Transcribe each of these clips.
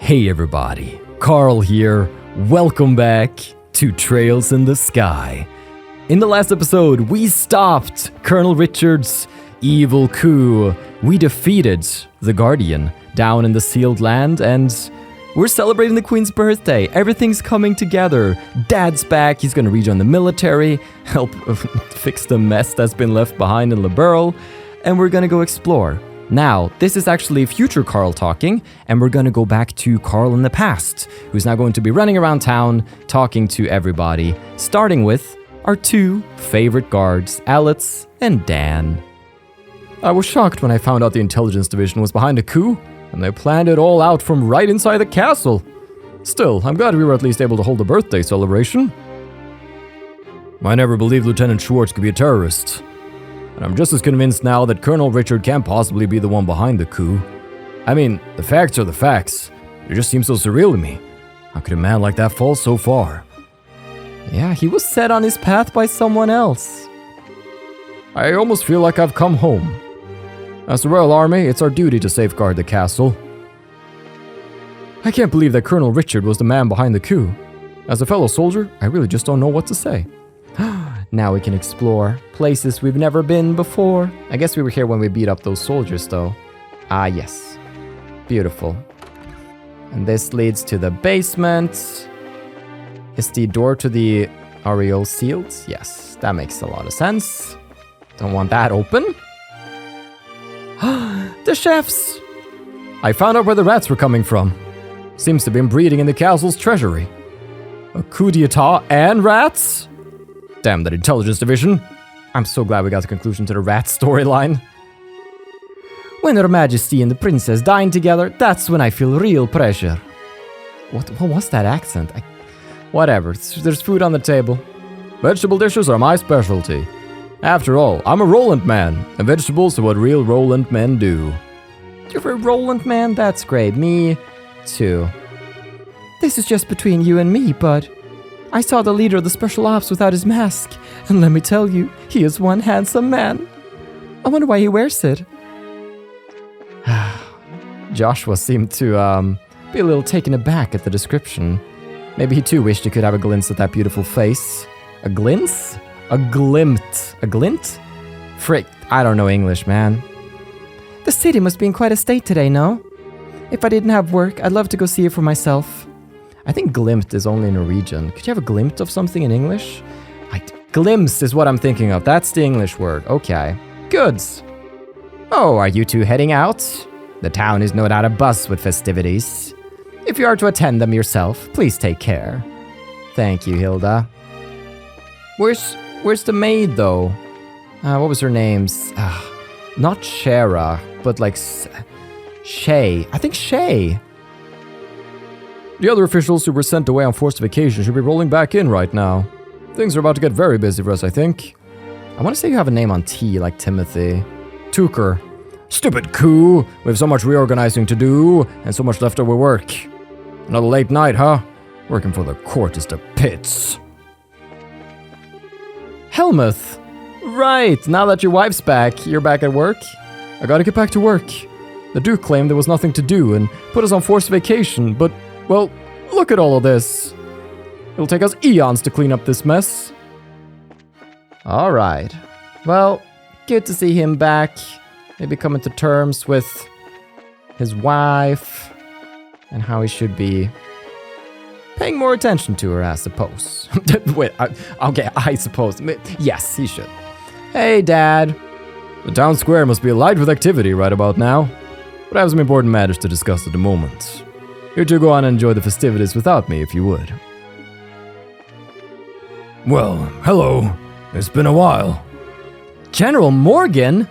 Hey everybody, Carl here. Welcome back to Trails in the Sky. In the last episode, we stopped Colonel Richard's evil coup. We defeated the Guardian down in the sealed land, and we're celebrating the Queen's birthday. Everything's coming together. Dad's back. He's gonna rejoin the military, help fix the mess that's been left behind in Liberl, and we're gonna go explore. Now, this is actually future Carl talking, and we're gonna go back to Carl in the past, who's now going to be running around town, talking to everybody, starting with our two favorite guards, Alex and Dan. I was shocked when I found out the intelligence division was behind a coup, and they planned it all out from right inside the castle. Still, I'm glad we were at least able to hold a birthday celebration. I never believed Lieutenant Schwartz could be a terrorist. And I'm just as convinced now that Colonel Richard can't possibly be the one behind the coup. I mean, the facts are the facts. It just seems so surreal to me. How could a man like that fall so far? Yeah, he was set on his path by someone else. I almost feel like I've come home. As the Royal Army, it's our duty to safeguard the castle. I can't believe that Colonel Richard was the man behind the coup. As a fellow soldier, I really just don't know what to say. Now we can explore places we've never been before. I guess we were here when we beat up those soldiers, though. Ah, yes. Beautiful. And this leads to the basement. Is the door to the Ariel sealed? Yes, that makes a lot of sense. Don't want that open. The chefs! I found out where the rats were coming from. Seems to have been breeding in the castle's treasury. A coup d'etat and rats? Damn that intelligence division. I'm so glad we got the conclusion to the rat storyline. When Her Majesty and the princess dine together, that's when I feel real pressure. What was that accent? Whatever, there's food on the table. Vegetable dishes are my specialty. After all, I'm a Roland man, and vegetables are what real Roland men do. You're a Roland man? That's great. Me too. This is just between you and me, bud. I saw the leader of the special ops without his mask, and let me tell you, he is one handsome man. I wonder why he wears it. Joshua seemed to be a little taken aback at the description. Maybe he too wished he could have a glimpse at that beautiful face. A glimpse? A glimt. A glint? Frick, I don't know English, man. The city must be in quite a state today, no? If I didn't have work, I'd love to go see it for myself. I think glimt is only Norwegian. Could you have a glimt of something in English? Glimpse is what I'm thinking of. That's the English word. Okay. Goods. Oh, are you two heading out? The town is no doubt abuzz with festivities. If you are to attend them yourself, please take care. Thank you, Hilda. Where's the maid, though? What was her name? Not Shara, but like Shay. I think Shay. The other officials who were sent away on forced vacation should be rolling back in right now. Things are about to get very busy for us, I think. I want to say you have a name on T, like Timothy. Tuker. Stupid coup! We have so much reorganizing to do, and so much leftover work. Another late night, huh? Working for the court is the pits. Helmuth! Right, now that your wife's back, you're back at work? I gotta get back to work. The Duke claimed there was nothing to do and put us on forced vacation, but, well, look at all of this. It'll take us eons to clean up this mess. Alright. Well, good to see him back. Maybe coming to terms with his wife and how he should be paying more attention to her, I suppose. Wait, okay, I suppose. Yes, he should. Hey, Dad. The town square must be alight with activity right about now, but I have some important matters to discuss at the moment. You two go on and enjoy the festivities without me, if you would. Well, hello. It's been a while. General Morgan?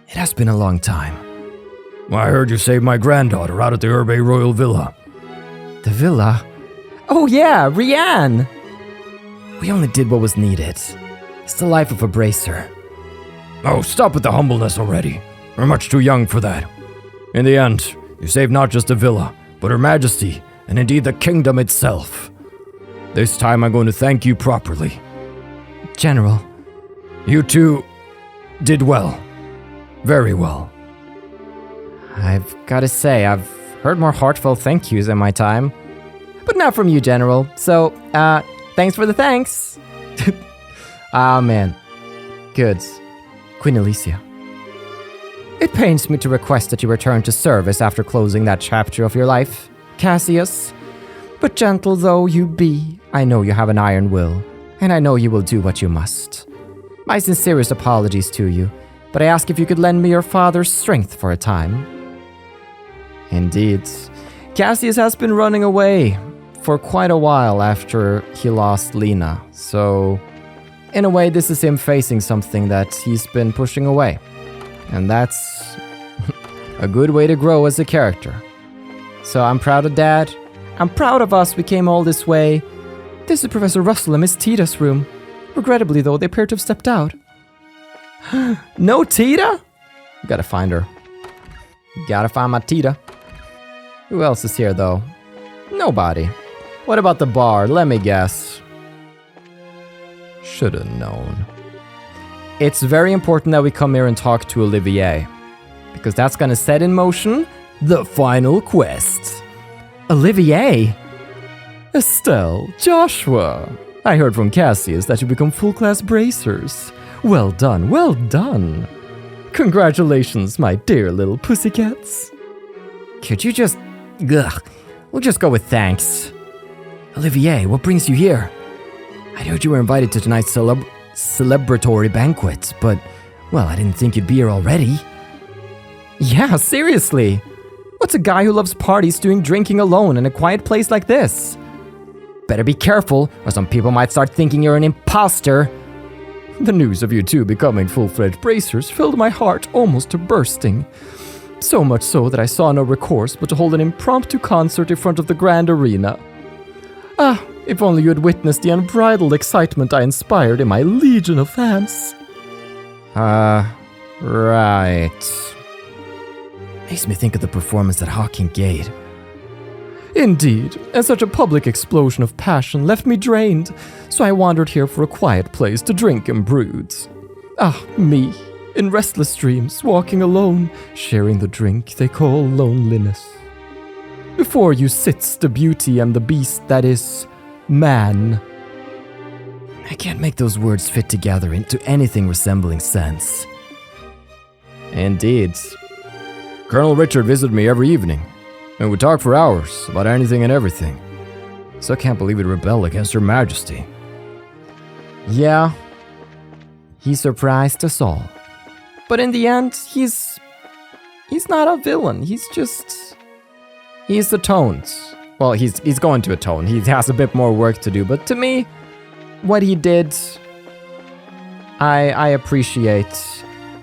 It has been a long time. I heard you saved my granddaughter out at the Herbe Royal Villa. The villa? Oh yeah, Rianne! We only did what was needed. It's the life of a bracer. Oh, stop with the humbleness already. We're much too young for that. In the end, you saved not just a villa, but Her Majesty, and indeed the kingdom itself. This time I'm going to thank you properly. General. You two did well. Very well. I've got to say, I've heard more heartfelt thank yous in my time. But not from you, General. So, thanks for the thanks. Ah, man. Good. Queen Alicia. It pains me to request that you return to service after closing that chapter of your life, Cassius. But gentle though you be, I know you have an iron will, and I know you will do what you must. My sincerest apologies to you, but I ask if you could lend me your father's strength for a time. Indeed. Cassius has been running away for quite a while after he lost Lena, so in a way this is him facing something that he's been pushing away. And that's a good way to grow as a character. So I'm proud of Dad. I'm proud of us, we came all this way. This is Professor Russell and Miss Tita's room. Regrettably though, they appear to have stepped out. No Tita? Gotta find her. Gotta find my Tita. Who else is here though? Nobody. What about the bar? Let me guess. Should've known. It's very important that we come here and talk to Olivier, because that's gonna set in motion the final quest. Olivier? Estelle, Joshua. I heard from Cassius that you become full-class bracers. Well done, well done. Congratulations, my dear little pussycats. Could you just... Ugh. We'll just go with thanks. Olivier, what brings you here? I heard you were invited to tonight's celebratory banquet, but, well, I didn't think you'd be here already. Yeah, seriously. What's a guy who loves parties doing drinking alone in a quiet place like this? Better be careful, or some people might start thinking you're an imposter. The news of you two becoming full-fledged bracers filled my heart almost to bursting. So much so that I saw no recourse but to hold an impromptu concert in front of the Grand Arena. Ah, if only you had witnessed the unbridled excitement I inspired in my legion of fans. Right. Makes me think of the performance at Hawking Gate. Indeed, and such a public explosion of passion left me drained, so I wandered here for a quiet place to drink and brood. Ah, me, in restless dreams, walking alone, sharing the drink they call loneliness. Before you sits the beauty and the beast that is man. I can't make those words fit together into anything resembling sense. Indeed. Colonel Richard visited me every evening, and would talk for hours about anything and everything. Still can't believe he'd rebel against Her Majesty. Yeah, he surprised us all. But in the end, he's not a villain. He's the tones. Well, he's going to atone. He has a bit more work to do, but to me, what he did, I appreciate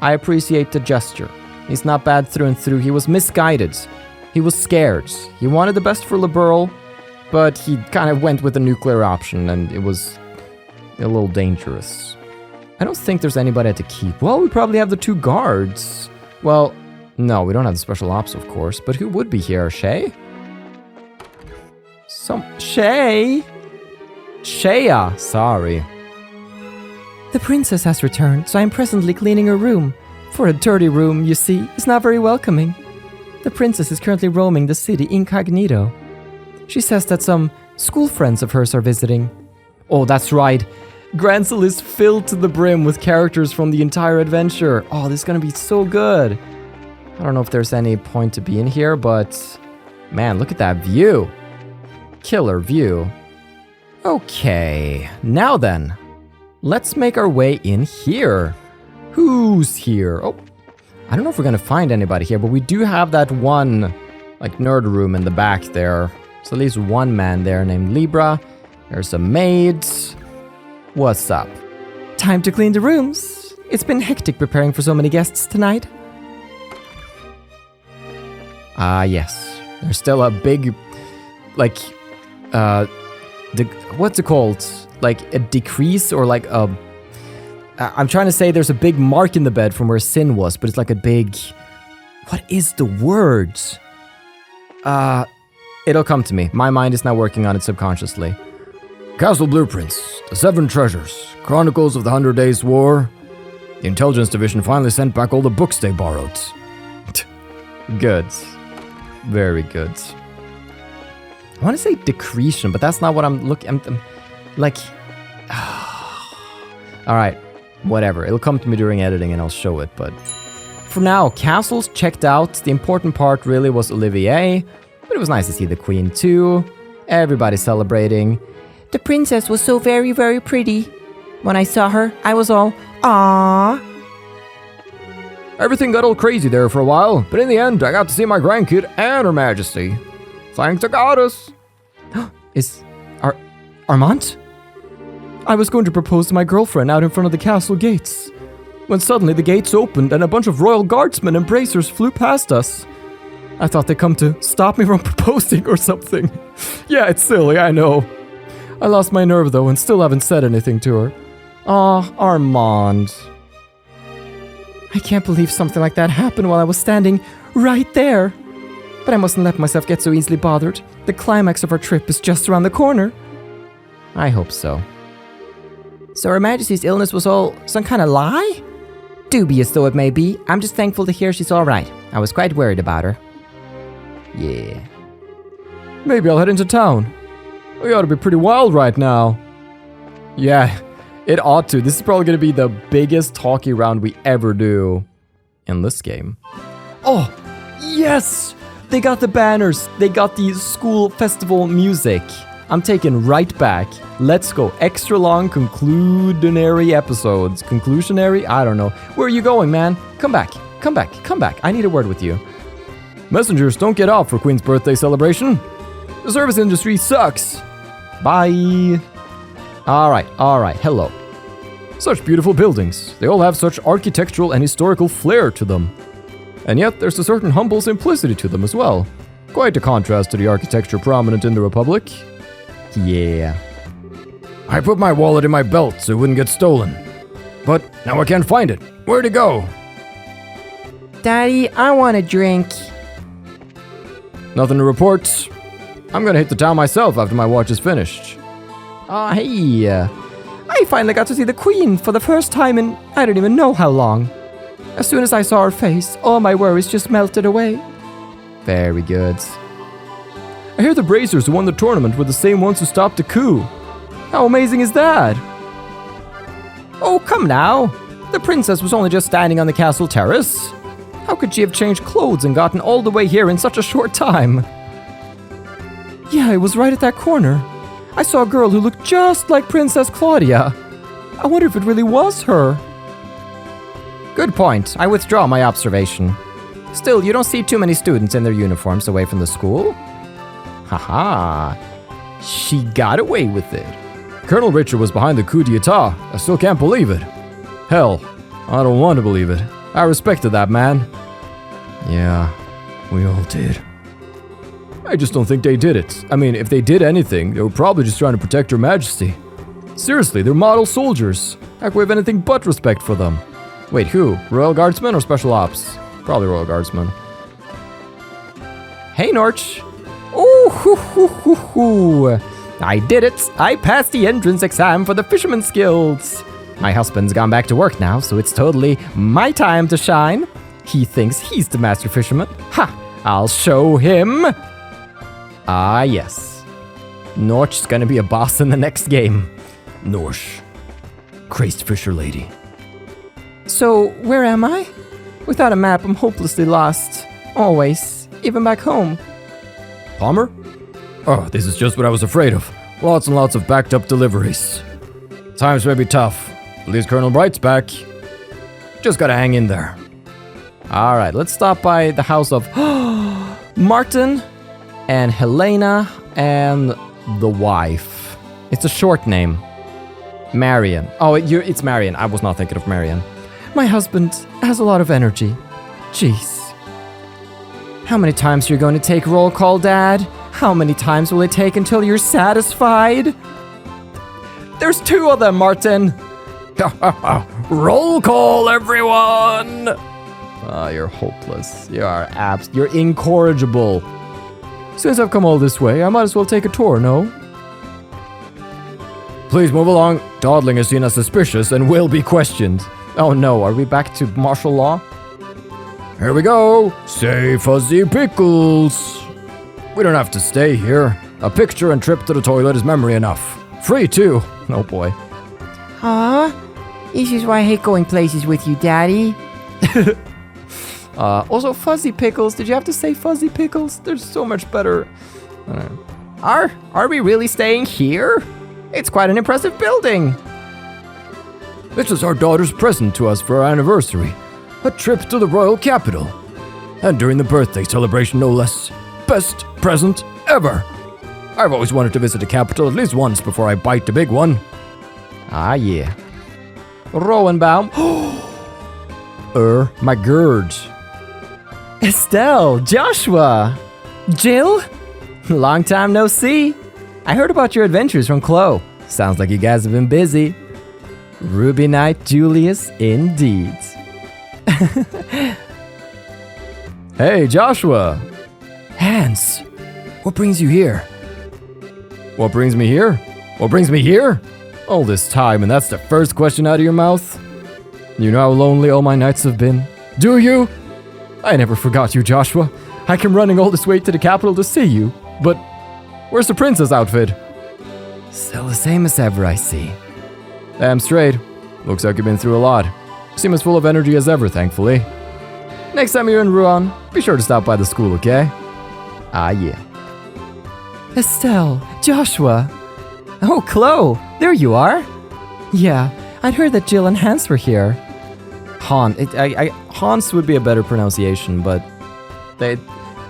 the gesture. He's not bad through and through. He was misguided. He was scared. He wanted the best for Liberl, but he kind of went with the nuclear option, and it was a little dangerous. I don't think there's anybody to keep. Well, we probably have the two guards. Well, no, we don't have the special ops, of course, but who would be here? Shay? Shay? Shaya, sorry. The princess has returned, so I'm presently cleaning her room. For a dirty room, you see, is not very welcoming. The princess is currently roaming the city incognito. She says that some school friends of hers are visiting. Oh, that's right. Grancel is filled to the brim with characters from the entire adventure. Oh, this is gonna be so good. I don't know if there's any point to be in here, but man, look at that view. Killer view. Okay, now then, let's make our way in here. Who's here? Oh, I don't know if we're gonna find anybody here, but we do have that one, like, nerd room in the back there. So at least one man there named Libra. There's a maid. What's up? Time to clean the rooms. It's been hectic preparing for so many guests tonight. Yes. There's still a big, like, what's it called? Like a decrease or like a... I'm trying to say there's a big mark in the bed from where Sin was, but it's like a big... What is the word? It'll come to me. My mind is now working on it subconsciously. Castle Blueprints, the 7 Treasures, Chronicles of the 100 Days War. The Intelligence Division finally sent back all the books they borrowed. Good. Very good. I want to say decretion, but that's not what I'm looking... I'm like... Alright, whatever. It'll come to me during editing and I'll show it, but... For now, castles checked out. The important part really was Olivier, but it was nice to see the queen too. Everybody celebrating. The princess was so very, very pretty. When I saw her, I was all, aww. Everything got all crazy there for a while, but in the end, I got to see my grandkid and Her Majesty. Thank the goddess. Is... Armand? I was going to propose to my girlfriend out in front of the castle gates, when suddenly the gates opened and a bunch of royal guardsmen and bracers flew past us. I thought they'd come to stop me from proposing or something. Yeah, it's silly, I know. I lost my nerve though and still haven't said anything to her. Aw, Armand. I can't believe something like that happened while I was standing right there. But I mustn't let myself get so easily bothered. The climax of our trip is just around the corner. I hope so. So Her Majesty's illness was all some kind of lie? Dubious though it may be, I'm just thankful to hear she's alright. I was quite worried about her. Yeah. Maybe I'll head into town. We ought to be pretty wild right now. Yeah, it ought to. This is probably going to be the biggest talkie round we ever do in this game. Oh, yes! They got the banners. They got the school festival music. I'm taking right back. Let's go. Extra long conclusionary episodes. Conclusionary? I don't know. Where are you going, man? Come back. Come back. Come back. I need a word with you. Messengers don't get off for Queen's birthday celebration. The service industry sucks. Bye. Alright. Hello. Such beautiful buildings. They all have such architectural and historical flair to them. And yet there's a certain humble simplicity to them as well. Quite a contrast to the architecture prominent in the Republic. Yeah. I put my wallet in my belt so it wouldn't get stolen. But now I can't find it. Where'd it go? Daddy, I want a drink. Nothing to report. I'm gonna hit the town myself after my watch is finished. Hey. I finally got to see the Queen for the first time in I don't even know how long. As soon as I saw her face, all my worries just melted away. Very good. I hear the bracers who won the tournament were the same ones who stopped the coup. How amazing is that? Oh, come now. The princess was only just standing on the castle terrace. How could she have changed clothes and gotten all the way here in such a short time? Yeah, it was right at that corner. I saw a girl who looked just like Princess Claudia. I wonder if it really was her. Good point. I withdraw my observation. Still, you don't see too many students in their uniforms away from the school. Haha. She got away with it. Colonel Richard was behind the coup d'etat. I still can't believe it. Hell, I don't want to believe it. I respected that man. Yeah, we all did. I just don't think they did it. I mean, if they did anything, they were probably just trying to protect Her Majesty. Seriously, they're model soldiers. How can we have anything but respect for them? Wait, who? Royal Guardsmen or Special Ops? Probably Royal Guardsmen. Hey, Norch. Ooh, hoo, hoo, hoo, hoo. I did it. I passed the entrance exam for the Fisherman's Guilds. My husband's gone back to work now, so it's totally my time to shine. He thinks he's the master fisherman. Ha! I'll show him. Ah, yes. Norch's gonna be a boss in the next game. Norch. Crazed fisher lady. So, where am I? Without a map, I'm hopelessly lost. Always. Even back home. Palmer? Oh, this is just what I was afraid of. Lots and lots of backed up deliveries. Times may be tough. At least Colonel Bright's back. Just gotta hang in there. Alright, let's stop by the house of Martin and Helena and the wife. It's a short name. Marion. Oh, it's Marion. I was not thinking of Marion. My husband has a lot of energy. Jeez. How many times are you going to take roll call, Dad? How many times will it take until you're satisfied? There's 2 of them, Martin. Roll call, everyone! Oh, you're hopeless. You're incorrigible. Since I've come all this way, I might as well take a tour, no? Please move along. Dawdling is seen as suspicious and will be questioned. Oh no, are we back to martial law? Here we go. Say fuzzy pickles. We don't have to stay here. A picture and trip to the toilet is memory enough. Free too. Oh boy. Huh? This is why I hate going places with you, Daddy. Also, fuzzy pickles. Did you have to say fuzzy pickles? They're so much better. Are we really staying here? It's quite an impressive building. This is our daughter's present to us for our anniversary. A trip to the royal capital. And during the birthday celebration, no less. Best present ever. I've always wanted to visit the capital at least once before I bite the big one. Ah, yeah. Rowenbaum. My gird. Estelle, Joshua, Jill. Long time no see. I heard about your adventures from Chloe. Sounds like you guys have been busy. Ruby Knight Julius, indeed. Hey, Joshua. Hans, what brings you here? What brings me here? What brings me here? All this time, and that's the first question out of your mouth? You know how lonely all my nights have been? Do you? I never forgot you, Joshua. I came running all this way to the capital to see you. But where's the princess outfit? Still the same as ever, I see. Damn straight. Looks like you've been through a lot. Seem as full of energy as ever, thankfully. Next time you're in Rouen, be sure to stop by the school, okay? Ah, yeah. Estelle, Joshua. Oh, Chloe, there you are. Yeah, I'd heard that Jill and Hans were here. Hans would be a better pronunciation, but they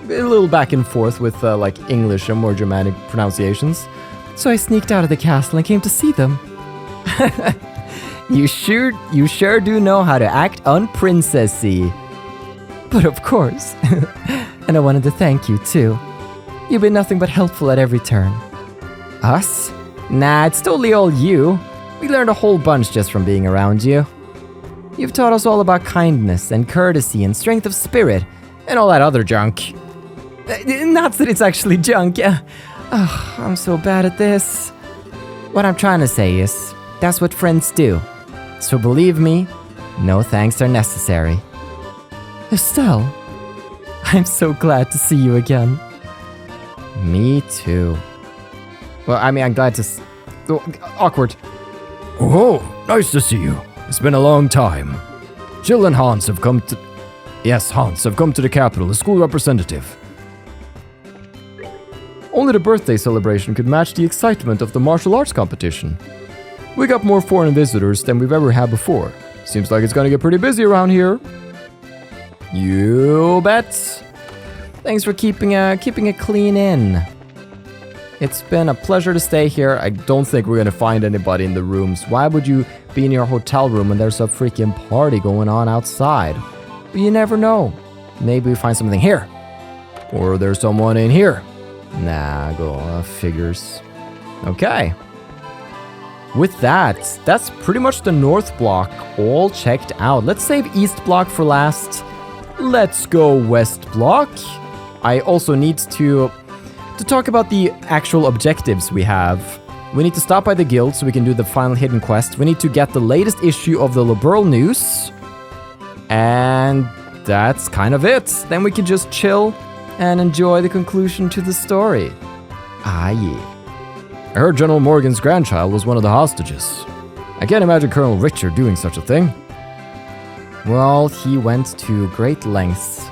a little back and forth with like English and more Germanic pronunciations. So I sneaked out of the castle and came to see them. You sure do know how to act unprincessy. But of course. And I wanted to thank you too. You've been nothing but helpful at every turn. Us? Nah, it's totally all you. We learned a whole bunch just from being around you. You've taught us all about kindness and courtesy and strength of spirit and all that other junk. Not that it's actually junk. Oh, I'm so bad at this. What I'm trying to say is, that's what friends do. So believe me, no thanks are necessary. Estelle, I'm so glad to see you again. Me too. Well, I mean, I'm glad to awkward. Oh, nice to see you. It's been a long time. Jill and Hans have come to... Yes, Hans have come to the capital, the school representative. Only the birthday celebration could match the excitement of the martial arts competition. We got more foreign visitors than we've ever had before. Seems like it's gonna get pretty busy around here. You bet. Thanks for keeping a clean inn. It's been a pleasure to stay here. I don't think we're gonna find anybody in the rooms. Why would you be in your hotel room when there's a freaking party going on outside? But you never know. Maybe we find something here. Or there's someone in here. Nah, figures. Okay. With that, that's pretty much the north block all checked out. Let's save east block for last. Let's go west block. I also need to talk about the actual objectives we have. We need to stop by the guild so we can do the final hidden quest. We need to get the latest issue of the Liberl news. And that's kind of it. Then we can just chill and enjoy the conclusion to the story. Ah, yeah. I heard General Morgan's grandchild was one of the hostages. I can't imagine Colonel Richard doing such a thing. Well, he went to great lengths.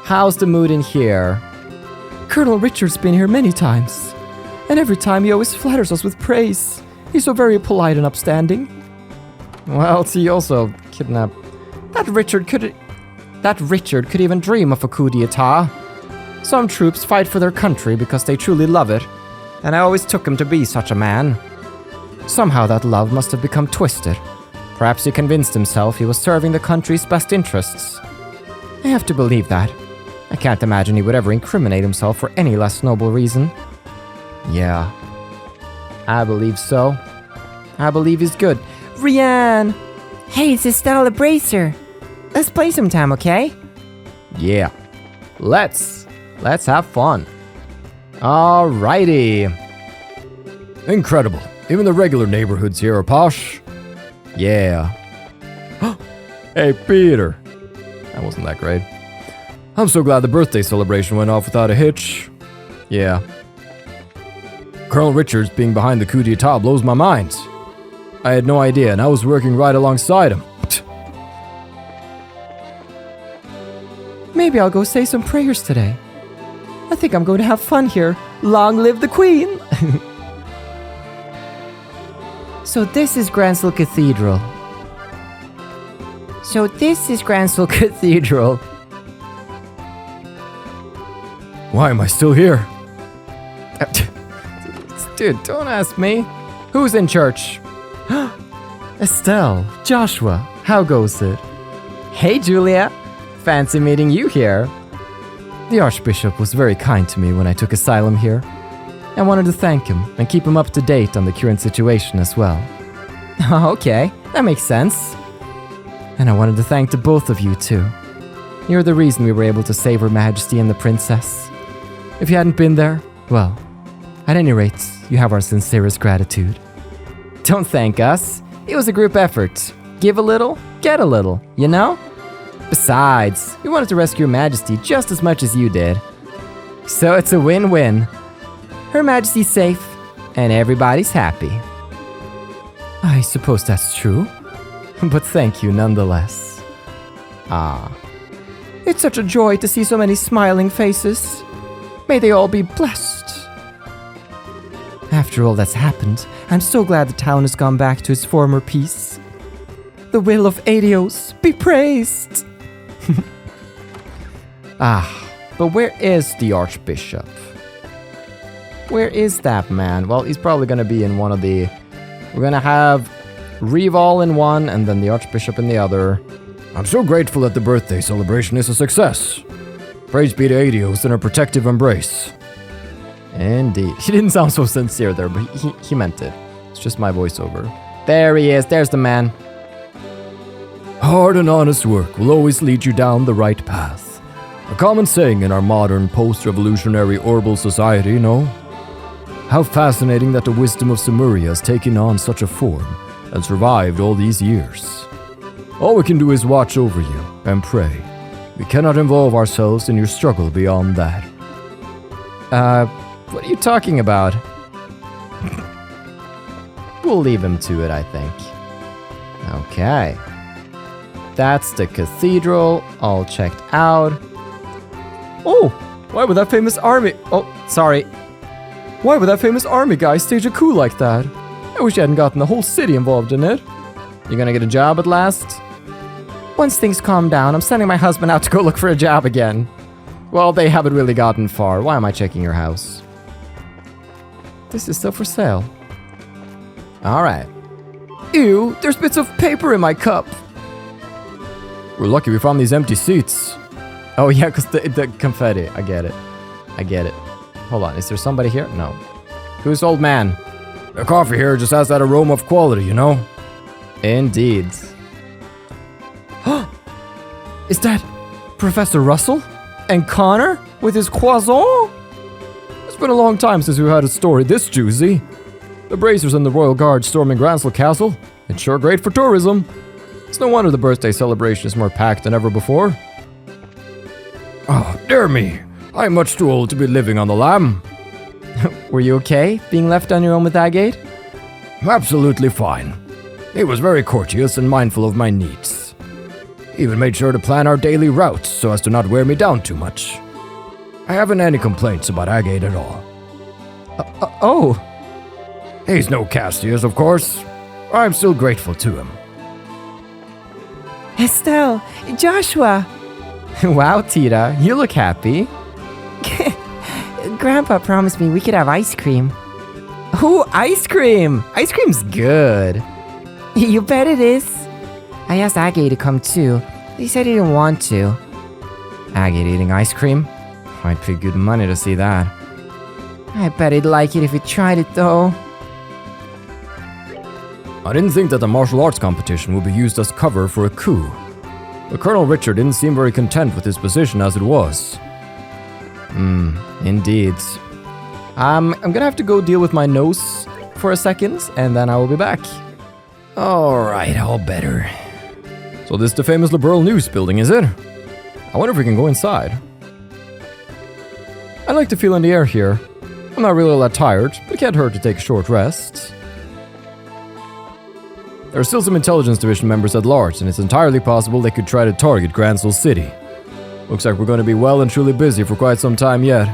How's the mood in here? Colonel Richard's been here many times. And every time he always flatters us with praise. He's so very polite and upstanding. Well, he also kidnapped... That Richard could even dream of a coup d'etat. Some troops fight for their country because they truly love it. And I always took him to be such a man. Somehow that love must have become twisted. Perhaps he convinced himself he was serving the country's best interests. I have to believe that. I can't imagine he would ever incriminate himself for any less noble reason. Yeah, I believe so. I believe he's good. Rianne! Hey, it's Estelle the Bracer. Let's play sometime, okay? Yeah. Let's have fun. Alrighty. Incredible. Even the regular neighborhoods here are posh. Yeah. Hey, Peter. That wasn't that great. I'm so glad the birthday celebration went off without a hitch. Yeah. Colonel Richards being behind the coup d'etat blows my mind. I had no idea, and I was working right alongside him. Maybe I'll go say some prayers today. I think I'm going to have fun here. Long live the Queen! So this is Grancel Cathedral. Why am I still here? Dude, don't ask me. Who's in church? Estelle, Joshua, how goes it? Hey, Julia. Fancy meeting you here. The Archbishop was very kind to me when I took asylum here. I wanted to thank him and keep him up to date on the current situation as well. Okay, that makes sense. And I wanted to thank the both of you too. You're the reason we were able to save Her Majesty and the Princess. If you hadn't been there, well, at any rate, you have our sincerest gratitude. Don't thank us. It was a group effort. Give a little, get a little, you know? Besides, we wanted to rescue Her Majesty just as much as you did. So it's a win-win. Her Majesty's safe, and everybody's happy. I suppose that's true, but thank you nonetheless. It's such a joy to see so many smiling faces. May they all be blessed. After all that's happened, I'm so glad the town has gone back to its former peace. The will of Adios be praised! But where is the Archbishop? Where is that man? Well, he's probably gonna be in one of the... We're gonna have Rival in one, and then the Archbishop in the other. I'm so grateful that the birthday celebration is a success. Praise be to Adios and her protective embrace. Indeed. He didn't sound so sincere there, but he meant it. It's just my voiceover. There he is. There's the man. Hard and honest work will always lead you down the right path. A common saying in our modern post-revolutionary orbital society, no? How fascinating that the wisdom of Sumeria has taken on such a form and survived all these years. All we can do is watch over you and pray. We cannot involve ourselves in your struggle beyond that. What are you talking about? We'll leave him to it, I think. Okay. That's the cathedral, all checked out. Oh, why would that famous army... Oh, sorry. Why would that famous army guy stage a coup like that? I wish I hadn't gotten the whole city involved in it. You gonna get a job at last? Once things calm down, I'm sending my husband out to go look for a job again. Well, they haven't really gotten far. Why am I checking your house? This is still for sale. Alright. Ew, there's bits of paper in my cup. We're lucky we found these empty seats. Oh yeah, because the confetti. I get it. Hold on, is there somebody here? No. Who's old man? The coffee here just has that aroma of quality, you know? Indeed. Is that Professor Russell? And Connor? With his croissant? It's been a long time since we've had a story this juicy. The bracers and the Royal Guard storming Grancel Castle. It's sure great for tourism. It's no wonder the birthday celebration is more packed than ever before. Oh, dear me. I'm much too old to be living on the lam. Were you okay, being left on your own with Agate? Absolutely fine. He was very courteous and mindful of my needs. He even made sure to plan our daily routes so as to not wear me down too much. I haven't any complaints about Agate at all. Oh. He's no Cassius, of course. I'm still grateful to him. Estelle, Joshua. Wow, Tita, you look happy. Grandpa promised me we could have ice cream. Oh, ice cream! Ice cream's good. You bet it is. I asked Agate to come too. He said he didn't want to. Agate eating ice cream? I'd pay good money to see that. I bet he'd like it if he tried it though. I didn't think that the martial arts competition would be used as cover for a coup. But Colonel Richard didn't seem very content with his position as it was. Indeed. I'm gonna have to go deal with my nose for a second, and then I will be back. Alright, all better. So this is the famous Liberl news building, is it? I wonder if we can go inside. I like to feel in the air here. I'm not really that tired, but it can't hurt to take a short rest. There are still some intelligence division members at large, and it's entirely possible they could try to target Grancel City. Looks like we're going to be well and truly busy for quite some time yet.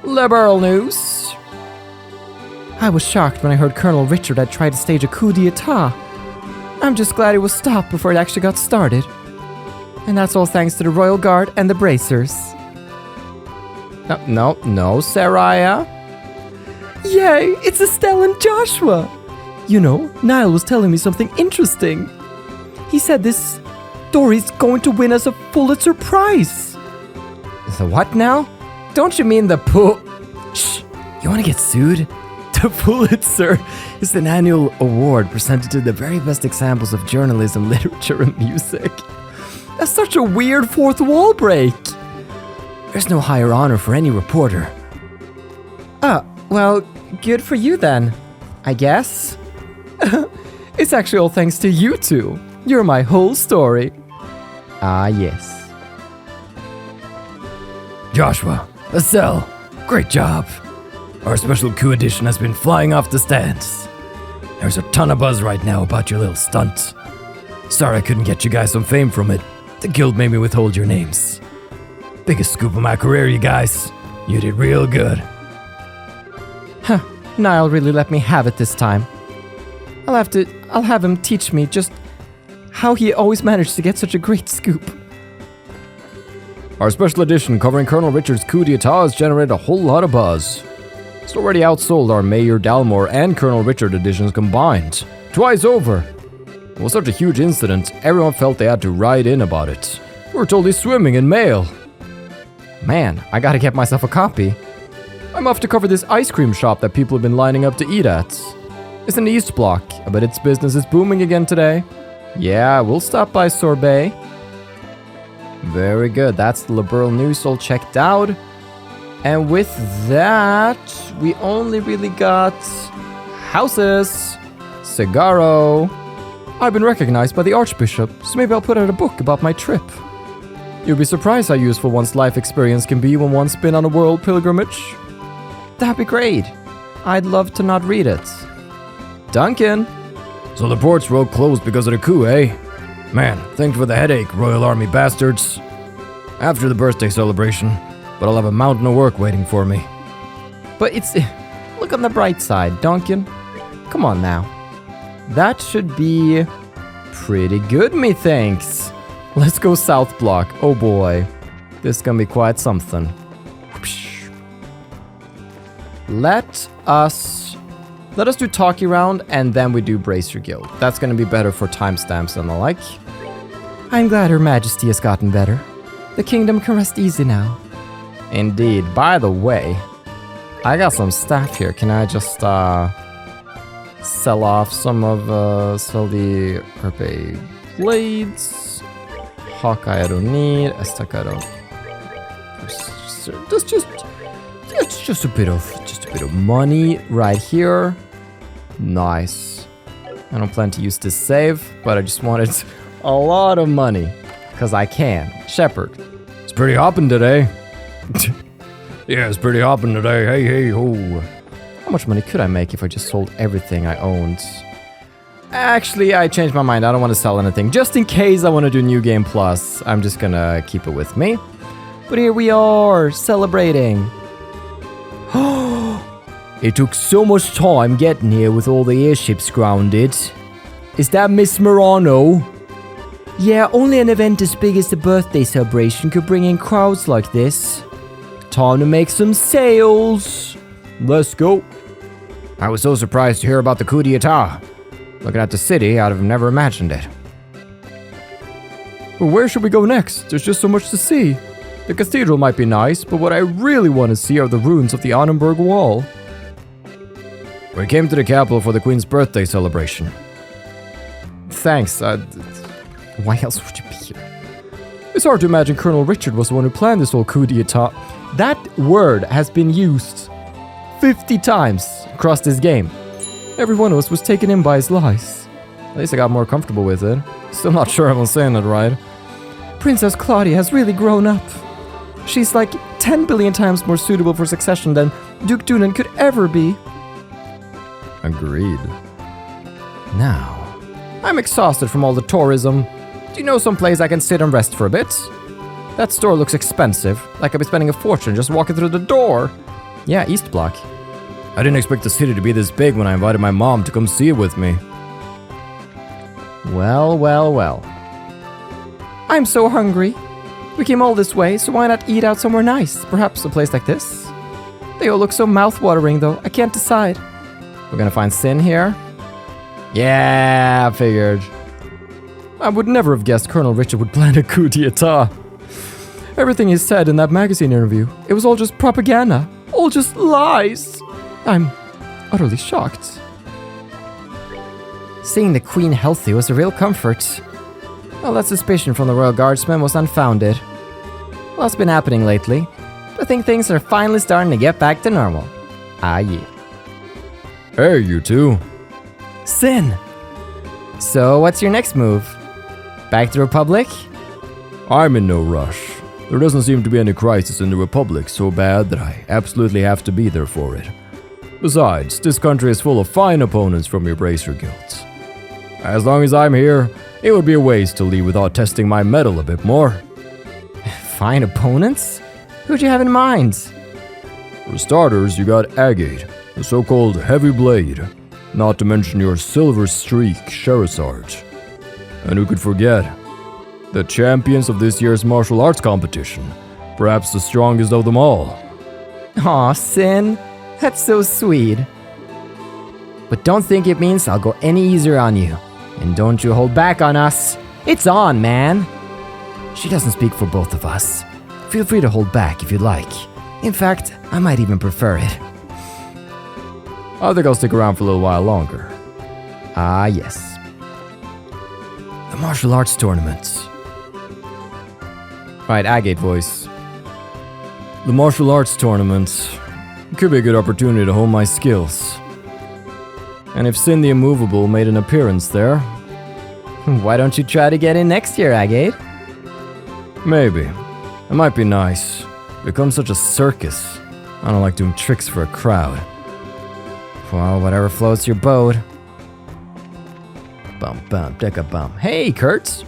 Liberl news. I was shocked when I heard Colonel Richard had tried to stage a coup d'etat. I'm just glad it was stopped before it actually got started. And that's all thanks to the Royal Guard and the Bracers. No, Saraya. Yay, it's Estelle and Joshua. You know, Niall was telling me something interesting. He said this story's going to win us a Pulitzer Prize. The what now? Don't you mean the Shh, you want to get sued? The Pulitzer is an annual award presented to the very best examples of journalism, literature, and music. That's such a weird fourth wall break. There's no higher honor for any reporter. Well, good for you then, I guess. It's actually all thanks to you two. You're my whole story. Ah, yes. Joshua, Estelle, great job. Our special coup edition has been flying off the stands. There's a ton of buzz right now about your little stunt. Sorry I couldn't get you guys some fame from it. The guild made me withhold your names. Biggest scoop of my career, you guys. You did real good. Niall really let me have it this time. I'll have him teach me just how he always managed to get such a great scoop. Our special edition covering Colonel Richard's coup d'etat has generated a whole lot of buzz. It's already outsold our Mayor Dalmore and Colonel Richard editions combined. Twice over. It was such a huge incident, everyone felt they had to write in about it. We were totally swimming in mail. Man, I gotta get myself a copy. I'm off to cover this ice cream shop that people have been lining up to eat at. It's in the East Block. I bet its business is booming again today. Yeah, we'll stop by Sorbet. Very good, that's the Liberl news all checked out. And with that, we only really got houses. Cigaro. I've been recognized by the Archbishop, so maybe I'll put out a book about my trip. You'll be surprised how useful one's life experience can be when one's been on a world pilgrimage. That'd be great. I'd love to not read it. Duncan. So the ports were all closed because of the coup, eh? Man, thanks for the headache, Royal Army bastards. After the birthday celebration, but I'll have a mountain of work waiting for me. But look on the bright side, Duncan. Come on now. That should be pretty good, methinks. Let's go South Block. Oh boy. This is gonna be quite something. Let us do talkie round and then we do Bracer Guild. That's gonna be better for timestamps and the like. I'm glad Her Majesty has gotten better. The kingdom can rest easy now. Indeed. By the way, I got some stuff here. Can I just sell off some of sell the Herpe blades? Hawkeye I don't need. Estaka I don't. It's just a bit of money right here. Nice. I don't plan to use this save, but I just wanted a lot of money because I can. Shepherd. It's pretty hoppin' today. Yeah, it's pretty hoppin' today. Hey, ho. How much money could I make if I just sold everything I owned? Actually, I changed my mind. I don't want to sell anything. Just in case I want to do New Game Plus, I'm just gonna keep it with me. But here we are, celebrating. It took so much time getting here with all the airships grounded. Is that Miss Murano? Yeah, only an event as big as the birthday celebration could bring in crowds like this. Time to make some sales. Let's go. I was so surprised to hear about the coup d'etat. Looking at the city, I'd have never imagined it. But where should we go next? There's just so much to see. The cathedral might be nice, but what I really want to see are the ruins of the Annenberg Wall. We came to the capital for the Queen's birthday celebration. Thanks. Why else would you be here? It's hard to imagine Colonel Richard was the one who planned this whole coup d'etat. That word has been used 50 times across this game. Every one of us was taken in by his lies. At least I got more comfortable with it. Still not sure if I'm saying it right. Princess Claudia has really grown up. She's like 10 billion times more suitable for succession than Duke Dunan could ever be. Agreed. Now, I'm exhausted from all the tourism. Do you know some place I can sit and rest for a bit? That store looks expensive, like I'll be spending a fortune just walking through the door. Yeah, East Block. I didn't expect the city to be this big when I invited my mom to come see it with me. Well, well, well. I'm so hungry. We came all this way, so why not eat out somewhere nice? Perhaps a place like this? They all look so mouth-watering, though. I can't decide. We're gonna find Sin here. Yeah, I figured. I would never have guessed Colonel Richard would plan a coup d'etat. Everything he said in that magazine interview, it was all just propaganda. All just lies. I'm utterly shocked. Seeing the Queen healthy was a real comfort. Well, that suspicion from the Royal Guardsmen was unfounded. What's been happening lately? I think things are finally starting to get back to normal. Ah, yeah. Hey, you two. Sin! So, what's your next move? Back to Republic? I'm in no rush. There doesn't seem to be any crisis in the Republic so bad that I absolutely have to be there for it. Besides, this country is full of fine opponents from your Bracer guilds. As long as I'm here, it would be a waste to leave without testing my mettle a bit more. Fine opponents? Who'd you have in mind? For starters, you got Agate, the so-called Heavy Blade, not to mention your Silver Streak Sherazard. And who could forget? The champions of this year's martial arts competition, perhaps the strongest of them all. Aw, Sin, that's so sweet. But don't think it means I'll go any easier on you. And don't you hold back on us. It's on, man. She doesn't speak for both of us. Feel free to hold back if you'd like. In fact, I might even prefer it. I think I'll stick around for a little while longer. Ah, yes. The martial arts tournaments. Right, Agate voice. The martial arts tournaments could be a good opportunity to hone my skills. And if Sin the Immovable made an appearance there... Why don't you try to get in next year, Agate? Maybe. It might be nice. Become such a circus. I don't like doing tricks for a crowd. Well, whatever floats your boat. Bum bum, decka bum. Hey, Kurt!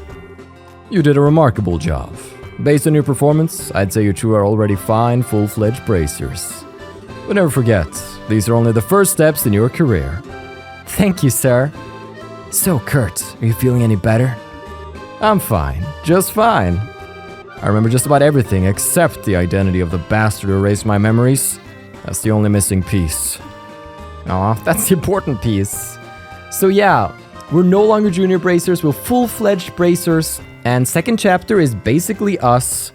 You did a remarkable job. Based on your performance, I'd say you two are already fine, full-fledged bracers. But never forget, these are only the first steps in your career. Thank you, sir. So, Kurt, are you feeling any better? I'm fine, just fine. I remember just about everything except the identity of the bastard who erased my memories. That's the only missing piece. Aw, that's the important piece. So yeah, we're no longer junior bracers, we're full-fledged bracers, and second chapter is basically us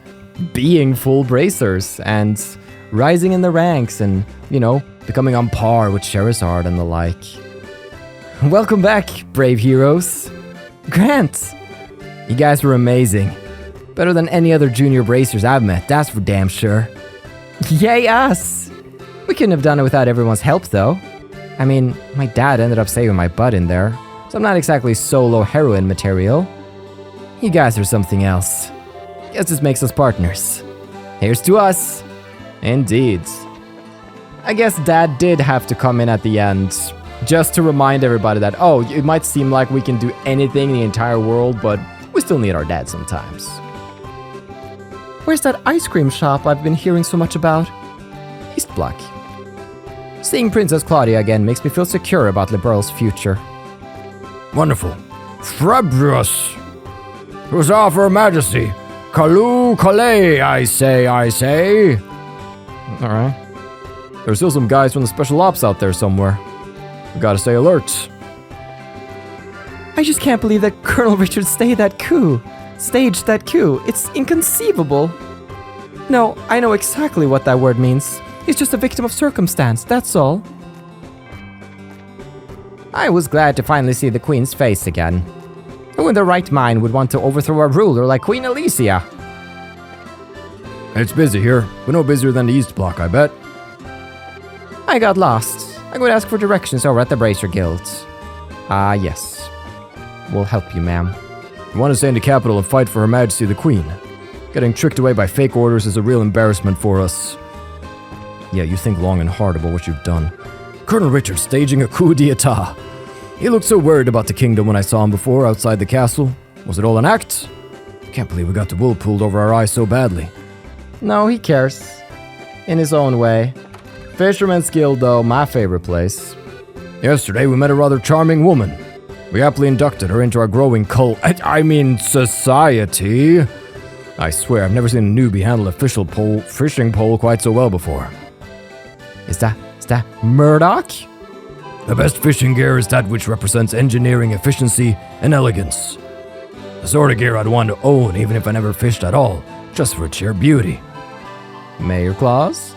being full bracers and rising in the ranks and, you know, becoming on par with Sherazard and the like. Welcome back, brave heroes. Grant, you guys were amazing. Better than any other junior bracers I've met, that's for damn sure. Yay us! We couldn't have done it without everyone's help though. I mean, my dad ended up saving my butt in there, so I'm not exactly solo heroine material. You guys are something else. Guess this makes us partners. Here's to us. Indeed. I guess Dad did have to come in at the end, just to remind everybody that, oh, it might seem like we can do anything in the entire world, but we still need our dad sometimes. Where's that ice cream shop I've been hearing so much about? East Block. Seeing Princess Claudia again makes me feel secure about Liberl's future. Wonderful. Fabulous. Huzzah for Her Majesty. Kalu Kale, I say. Alright. There's still some guys from the Special Ops out there somewhere. We gotta stay alert. I just can't believe that Colonel Richard staged that coup. It's inconceivable. No, I know exactly what that word means. He's just a victim of circumstance, that's all. I was glad to finally see the Queen's face again. Who in their right mind would want to overthrow a ruler like Queen Alicia? It's busy here, but no busier than the East Block, I bet. I got lost. I would ask for directions over at the Bracer Guilds. Ah, yes. We'll help you, ma'am. You want to stay in the capital and fight for Her Majesty the Queen? Getting tricked away by fake orders is a real embarrassment for us. Yeah, you think long and hard about what you've done. Colonel Richard staging a coup d'etat. He looked so worried about the kingdom when I saw him before outside the castle. Was it all an act? Can't believe we got the wool pulled over our eyes so badly. No, he cares. In his own way. Fisherman's Guild, though, my favorite place. Yesterday we met a rather charming woman. We happily inducted her into our growing cult. I mean, society. I swear, I've never seen a newbie handle a fishing pole quite so well before. Is that Murdoch? The best fishing gear is that which represents engineering efficiency and elegance. The sort of gear I'd want to own even if I never fished at all, just for its sheer beauty. Mayor Claus?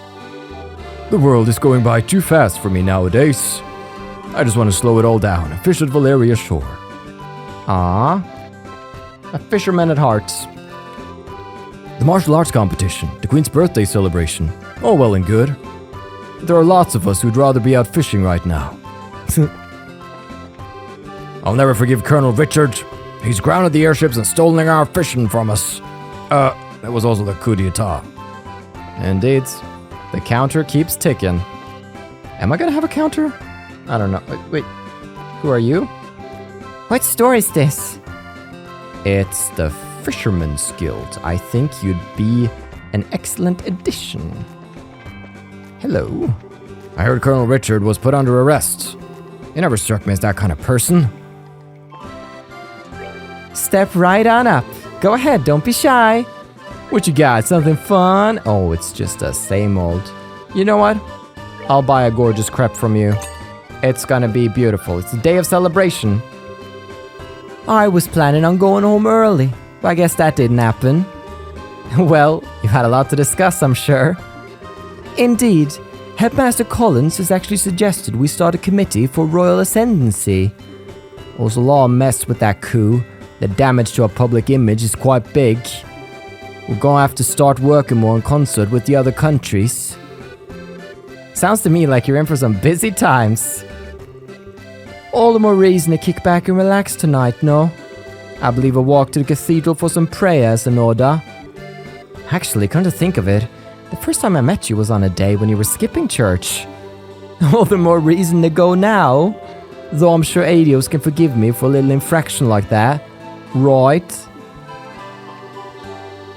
The world is going by too fast for me nowadays. I just want to slow it all down and fish at Valeria shore. Ah, a fisherman at heart. The martial arts competition, the Queen's birthday celebration, all well and good. But there are lots of us who'd rather be out fishing right now. I'll never forgive Colonel Richard. He's grounded the airships and stolen our fishing from us. That was also the coup d'etat. Indeed. The counter keeps ticking. Am I gonna have a counter? I don't know. Wait. Who are you? What store is this? It's the Fisherman's Guild. I think you'd be an excellent addition. Hello. I heard Colonel Richard was put under arrest. He never struck me as that kind of person. Step right on up. Go ahead, don't be shy. What you got? Something fun? Oh, it's just the same old. You know what? I'll buy a gorgeous crepe from you. It's gonna be beautiful. It's a day of celebration. I was planning on going home early, but I guess that didn't happen. Well, you had a lot to discuss, I'm sure. Indeed. Headmaster Collins has actually suggested we start a committee for royal ascendancy. There's a lot of mess with that coup. The damage to our public image is quite big. We're gonna have to start working more in concert with the other countries. Sounds to me like you're in for some busy times. All the more reason to kick back and relax tonight, no? I believe a walk to the cathedral for some prayers in order. Actually, come to think of it, the first time I met you was on a day when you were skipping church. All the more reason to go now. Though I'm sure Adios can forgive me for a little infraction like that. Right?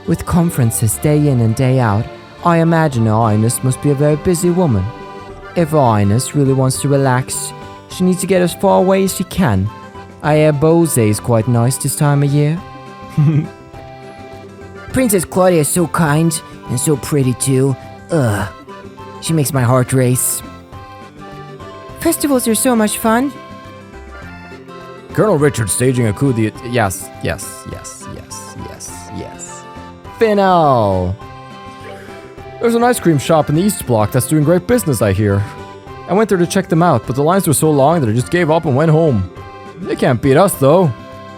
With conferences day in and day out, I imagine Her Highness must be a very busy woman. If Her Highness really wants to relax, she needs to get as far away as she can. I hear Bose is quite nice this time of year. Princess Claudia is so kind and so pretty too. Ugh. She makes my heart race. Festivals are so much fun. Colonel Richard staging a coup d'etat. Yes. Final. There's an ice cream shop in the East Block that's doing great business, I hear. I went there to check them out, but the lines were so long that I just gave up and went home. They can't beat us, though.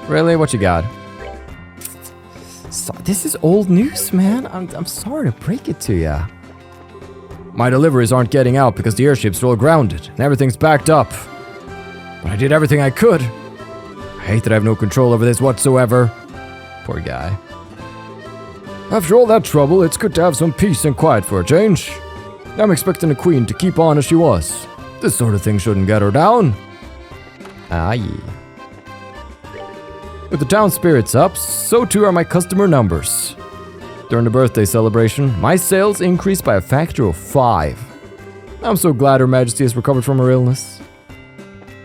Really? What you got? So, this is old news, man. I'm sorry to break it to ya. My deliveries aren't getting out because the airships are all grounded and everything's backed up. But I did everything I could. I hate that I have no control over this whatsoever. Poor guy. After all that trouble, it's good to have some peace and quiet for a change. I'm expecting the Queen to keep on as she was. This sort of thing shouldn't get her down. Aye. With the town spirits up, so too are my customer numbers. During the birthday celebration, my sales increased by a factor of 5. I'm so glad Her Majesty has recovered from her illness.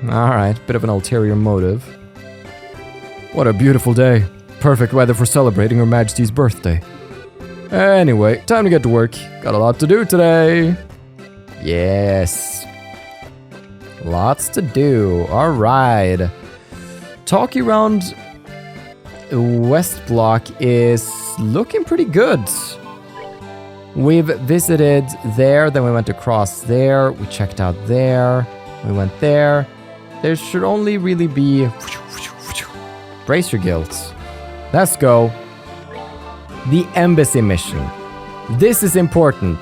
Alright, bit of an ulterior motive. What a beautiful day. Perfect weather for celebrating Her Majesty's birthday. Anyway, time to get to work. Got a lot to do today. Yes. Lots to do. Alright. Talkie round West Block is looking pretty good. We've visited there, then we went across there, we checked out there, we went there. There should only really be Bracer Guilds. Let's go. The embassy mission. This is important.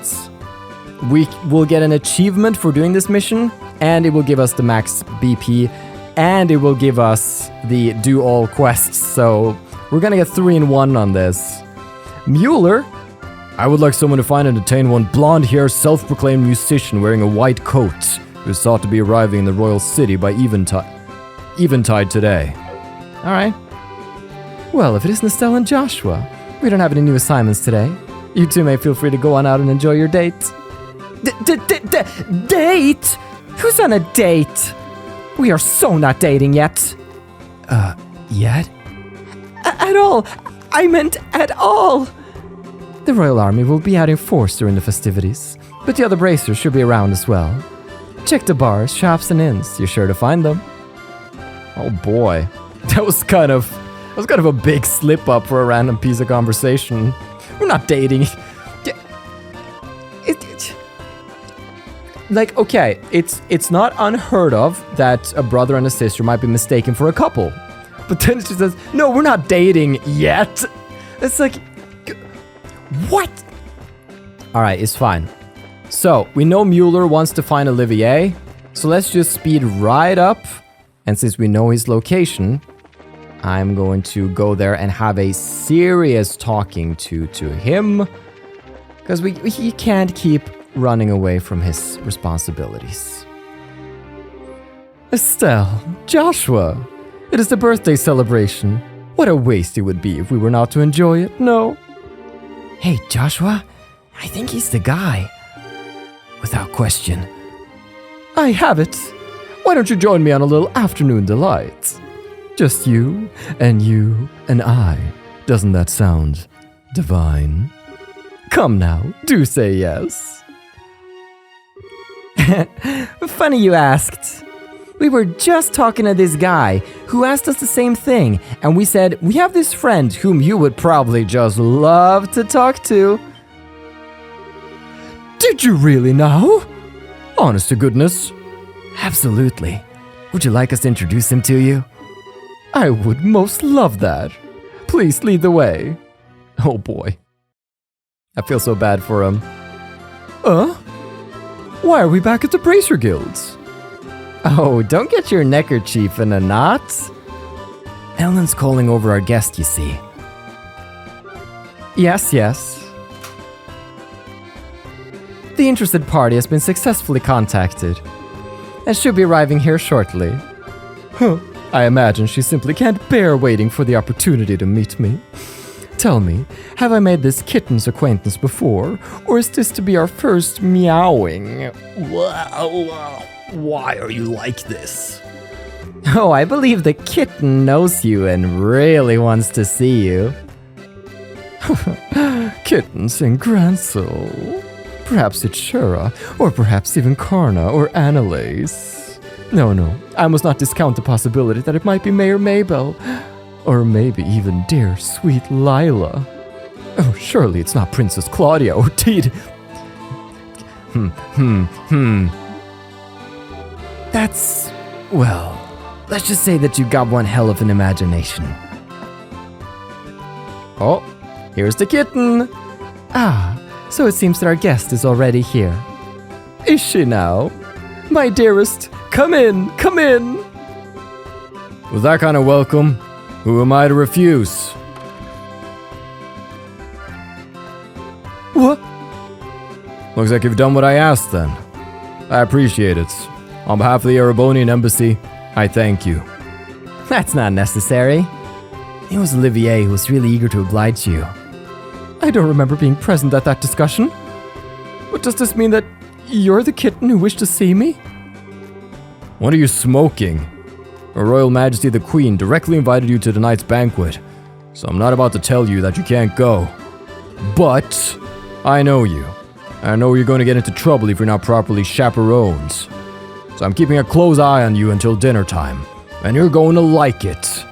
We will get an achievement for doing this mission, and it will give us the max BP, and it will give us the do all quests. So we're gonna get 3 in 1 on this. Mueller? I would like someone to find and detain one blonde-haired, self-proclaimed musician wearing a white coat who is thought to be arriving in the royal city by eventide today. Alright. Well, if it isn't Estelle and Joshua, we don't have any new assignments today. You two may feel free to go on out and enjoy your date. Date? Who's on a date? We are so not dating yet. Yet? At all. I meant at all. The Royal Army will be out in force during the festivities, but the other bracers should be around as well. Check the bars, shops, and inns. You're sure to find them. Oh boy. That was kind of a big slip up for a random piece of conversation. We're not dating. Like, okay, it's not unheard of that a brother and a sister might be mistaken for a couple. But then she says, no, we're not dating yet. It's like, what? Alright, it's fine. So, we know Mueller wants to find Olivier, so let's just speed right up. And since we know his location, I'm going to go there and have a serious talking to him. Because he can't keep running away from his responsibilities. Estelle, Joshua, it is the birthday celebration. What a waste it would be if we were not to enjoy it, no? Hey, Joshua, I think he's the guy. Without question. I have it. Why don't you join me on a little afternoon delight? Just you and I. Doesn't that sound divine? Come now, do say yes. Funny you asked. We were just talking to this guy who asked us the same thing, and we said, we have this friend whom you would probably just love to talk to. Did you really now? Honest to goodness. Absolutely. Would you like us to introduce him to you? I would most love that. Please lead the way. Oh boy. I feel so bad for him. Why are we back at the Bracer Guilds? Oh, don't get your neckerchief in a knot. Ellen's calling over our guest, you see. Yes. The interested party has been successfully contacted and should be arriving here shortly. I imagine she simply can't bear waiting for the opportunity to meet me. Tell me, have I made this kitten's acquaintance before, or is this to be our first meowing? Why are you like this? Oh, I believe the kitten knows you and really wants to see you. Kittens in Grancel. Perhaps it's Sora, or perhaps even Karna or Annalise. No, I must not discount the possibility that it might be Mayor Maybell. Or maybe even dear, sweet Lila. Oh, surely it's not Princess Claudia or Teed. That's... well, let's just say that you got one hell of an imagination. Oh, here's the kitten. Ah, so it seems that our guest is already here. Is she now? My dearest, come in. With that kind of welcome, who am I to refuse? What? Looks like you've done what I asked then. I appreciate it. On behalf of the Erebonian Embassy, I thank you. That's not necessary. It was Olivier who was really eager to oblige you. I don't remember being present at that discussion. But does this mean that you're the kitten who wished to see me? What are you smoking? Her Royal Majesty the Queen directly invited you to tonight's banquet, so I'm not about to tell you that you can't go. But I know you. I know you're going to get into trouble if you're not properly chaperoned. So I'm keeping a close eye on you until dinner time, and you're going to like it.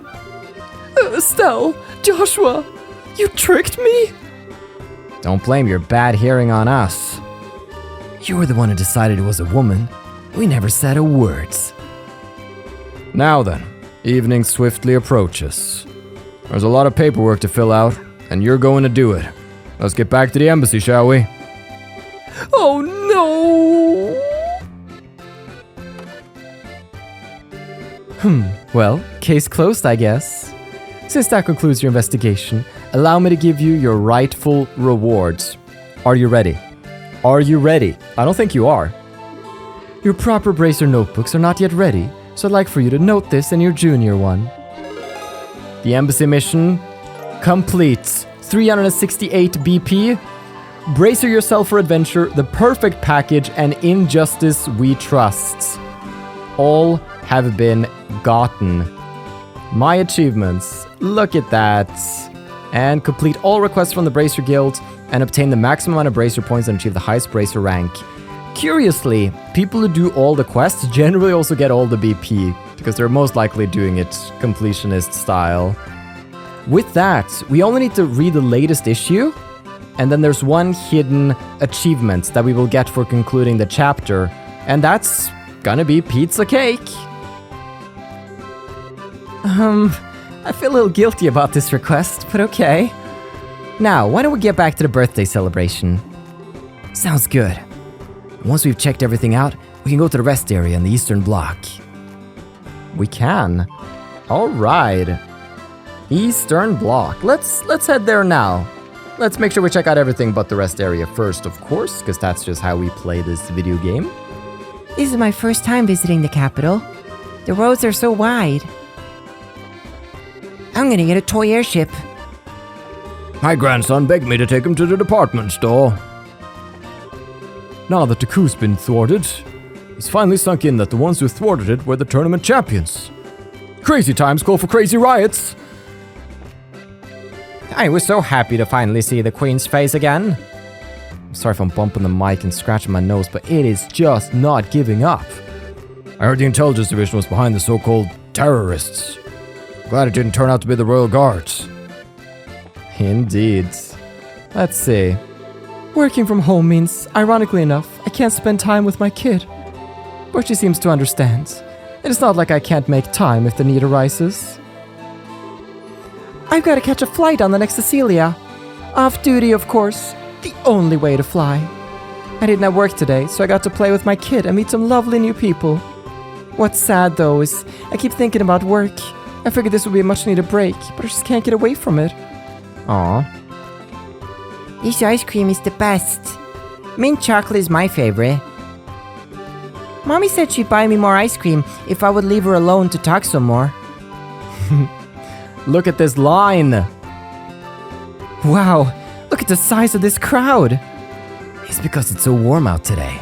Estelle, Joshua, you tricked me? Don't blame your bad hearing on us. You were the one who decided it was a woman. We never said a word. Now then, evening swiftly approaches. There's a lot of paperwork to fill out, and you're going to do it. Let's get back to the embassy, shall we? Oh no! Well, case closed, I guess. Since that concludes your investigation, allow me to give you your rightful rewards. Are you ready? Are you ready? I don't think you are. Your proper bracer notebooks are not yet ready, so I'd like for you to note this in your junior one. The embassy mission complete. 368 BP. Bracer yourself for adventure, the perfect package, and injustice we trust. All have been gotten. My achievements. Look at that. And complete all requests from the Bracer Guild and obtain the maximum amount of Bracer points and achieve the highest Bracer rank. Curiously, people who do all the quests generally also get all the BP, because they're most likely doing it completionist style. With that, we only need to read the latest issue, and then there's one hidden achievement that we will get for concluding the chapter, and that's gonna be pizza cake. I feel a little guilty about this request, but okay. Now, why don't we get back to the birthday celebration? Sounds good. Once we've checked everything out, we can go to the rest area in the Eastern Bloc. We can. All right. Eastern Bloc. Let's head there now. Let's make sure we check out everything but the rest area first, of course, because that's just how we play this video game. This is my first time visiting the capital. The roads are so wide. I'm gonna get a toy airship. My grandson begged me to take him to the department store. Now that the coup's been thwarted, it's finally sunk in that the ones who thwarted it were the tournament champions. Crazy times call for crazy riots. I was so happy to finally see the Queen's face again. I'm sorry if I'm bumping the mic and scratching my nose, but it is just not giving up. I heard the intelligence division was behind the so-called terrorists. Glad it didn't turn out to be the Royal Guards. Indeed. Let's see. Working from home means, ironically enough, I can't spend time with my kid. But she seems to understand. It is not like I can't make time if the need arises. I've got to catch a flight on the next Cecilia. Off duty, of course. The only way to fly. I didn't have work today, so I got to play with my kid and meet some lovely new people. What's sad, though, is I keep thinking about work. I figured this would be a much-needed break, but I just can't get away from it. Aw. This ice cream is the best. Mint chocolate is my favorite. Mommy said she'd buy me more ice cream if I would leave her alone to talk some more. Look at this line. Wow, look at the size of this crowd. It's because it's so warm out today.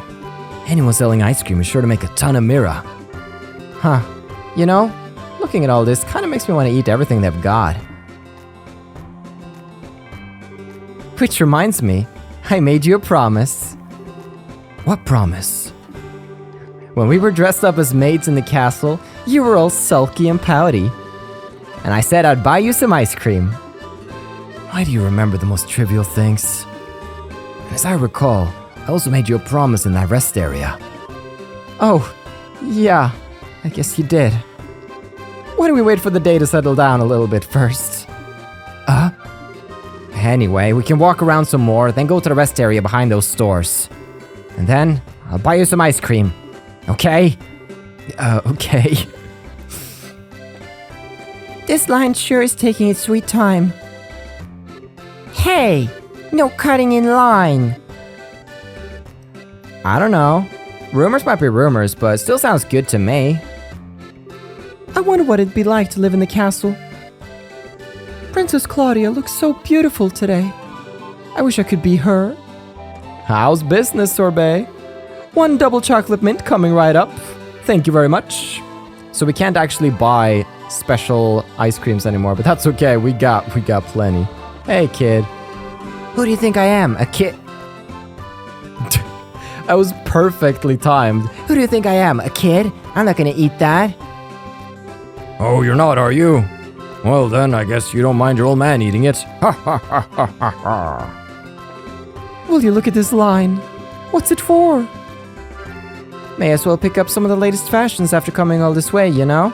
Anyone selling ice cream is sure to make a ton of mirror. Huh, you know, looking at all this kind of makes me want to eat everything they've got. Which reminds me, I made you a promise. What promise? When we were dressed up as maids in the castle, you were all sulky and pouty. And I said I'd buy you some ice cream. Why do you remember the most trivial things? And as I recall, I also made you a promise in that rest area. Oh, yeah, I guess you did. Why don't we wait for the day to settle down a little bit first? Anyway, we can walk around some more, then go to the rest area behind those stores. And then, I'll buy you some ice cream. Okay? Okay. This line sure is taking its sweet time. Hey! No cutting in line! I don't know. Rumors might be rumors, but it still sounds good to me. I wonder what it'd be like to live in the castle. Princess Claudia looks so beautiful today. I wish I could be her. How's business, Sorbet? One double chocolate mint coming right up. Thank you very much. So we can't actually buy special ice creams anymore, but that's okay. We got plenty. Hey, kid. Who do you think I am? A kid? That was perfectly timed. Who do you think I am? A kid? I'm not gonna eat that. Oh, you're not, are you? Well then, I guess you don't mind your old man eating it. Ha ha ha ha ha ha. Will you look at this line? What's it for? May as well pick up some of the latest fashions after coming all this way, you know?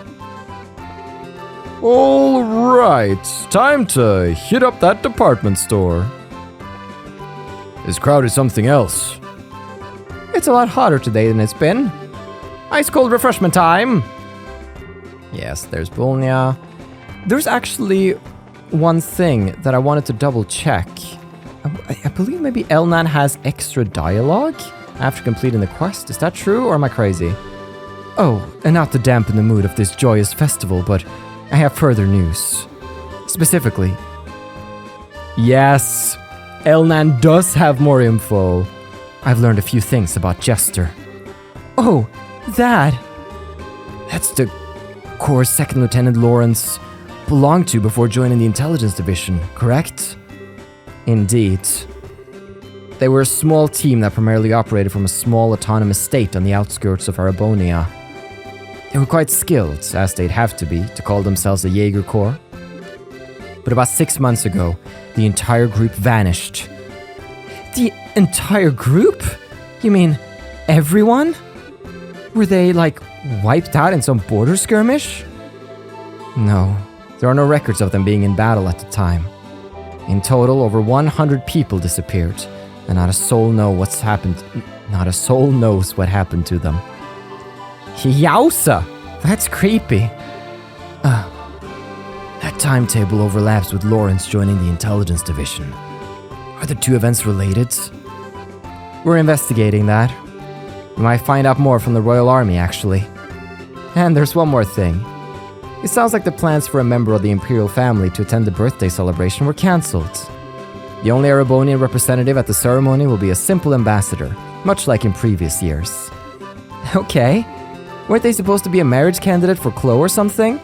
All right, time to hit up that department store. This crowd is something else. It's a lot hotter today than it's been. Ice cold refreshment time. Yes, there's Bolnia. There's actually one thing that I wanted to double check. I believe maybe Elnan has extra dialogue after completing the quest. Is that true, or am I crazy? Oh, and not to dampen the mood of this joyous festival, but I have further news. Specifically, yes, Elnan does have more info. I've learned a few things about Jester. Oh, that's the Corps' Second Lieutenant Lawrence belonged to before joining the Intelligence Division, correct? Indeed. They were a small team that primarily operated from a small autonomous state on the outskirts of Arabonia. They were quite skilled, as they'd have to be, to call themselves a Jaeger Corps. But about 6 months ago, the entire group vanished. The entire group? You mean everyone? Were they, wiped out in some border skirmish? No, there are no records of them being in battle at the time. In total, over 100 people disappeared, and not a soul knows what happened to them. Yowza! That's creepy. That timetable overlaps with Lawrence joining the Intelligence Division. Are the two events related? We're investigating that. We might find out more from the Royal Army, actually. And there's one more thing. It sounds like the plans for a member of the Imperial family to attend the birthday celebration were cancelled. The only Arabonian representative at the ceremony will be a simple ambassador, much like in previous years. Okay. Weren't they supposed to be a marriage candidate for Chloe or something?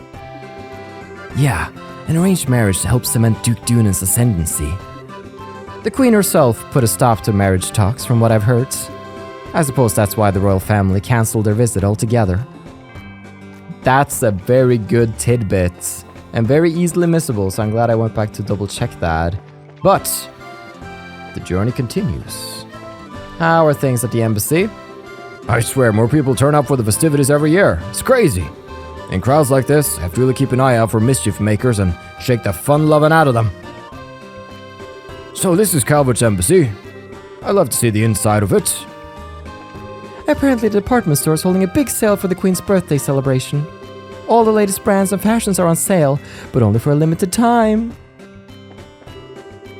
Yeah, an arranged marriage to help cement Duke Dunan's ascendancy. The Queen herself put a stop to marriage talks, from what I've heard. I suppose that's why the royal family cancelled their visit altogether. That's a very good tidbit, and very easily missable, so I'm glad I went back to double check that. But the journey continues. How are things at the embassy? I swear, more people turn up for the festivities every year. It's crazy. In crowds like this, I have to really keep an eye out for mischief makers and shake the fun-loving out of them. So this is Calvert's embassy. I'd love to see the inside of it. Apparently the department store is holding a big sale for the Queen's birthday celebration. All the latest brands and fashions are on sale, but only for a limited time.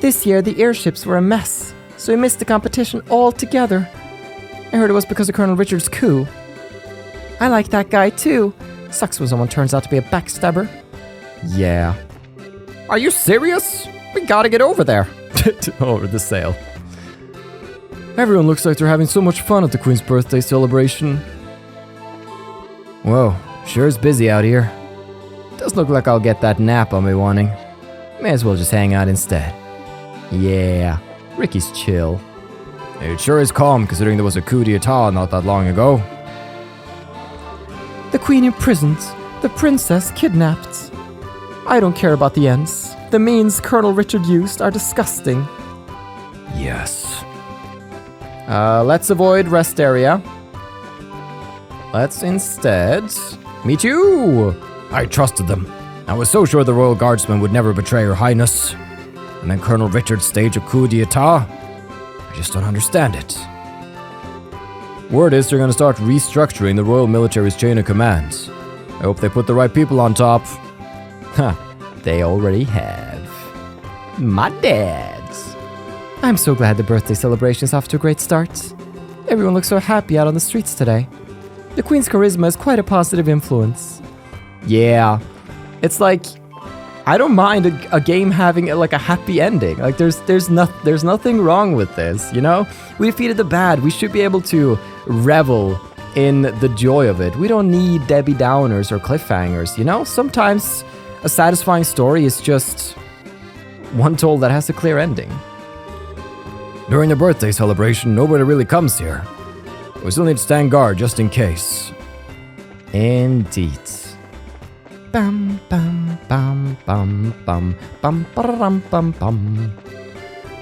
This year the airships were a mess, so we missed the competition altogether. I heard it was because of Colonel Richard's coup. I like that guy too. Sucks when someone turns out to be a backstabber. Yeah. Are you serious? We gotta get over there. Over the sale. Everyone looks like they're having so much fun at the Queen's birthday celebration. Whoa, sure is busy out here. Doesn't look like I'll get that nap I'll be wanting. May as well just hang out instead. Yeah, Ricky's chill. It sure is calm considering there was a coup d'etat not that long ago. The Queen imprisoned, the princess kidnapped. I don't care about the ends. The means Colonel Richard used are disgusting. Yes. Let's avoid rest area. Let's instead meet you. I trusted them. I was so sure the Royal Guardsmen would never betray Her Highness. And then Colonel Richard staged a coup d'etat. I just don't understand it. Word is they're going to start restructuring the Royal Military's chain of command. I hope they put the right people on top. They already have. My dad's. I'm so glad the birthday celebration is off to a great start. Everyone looks so happy out on the streets today. The Queen's charisma is quite a positive influence. Yeah, it's like, I don't mind a game having a happy ending. Like there's nothing wrong with this, you know? We defeated the bad. We should be able to revel in the joy of it. We don't need Debbie Downers or cliffhangers, you know? Sometimes a satisfying story is just one told that has a clear ending. During the birthday celebration, nobody really comes here. We still need to stand guard just in case. Indeed. Bam bam bam bam bam bam bam bam bam.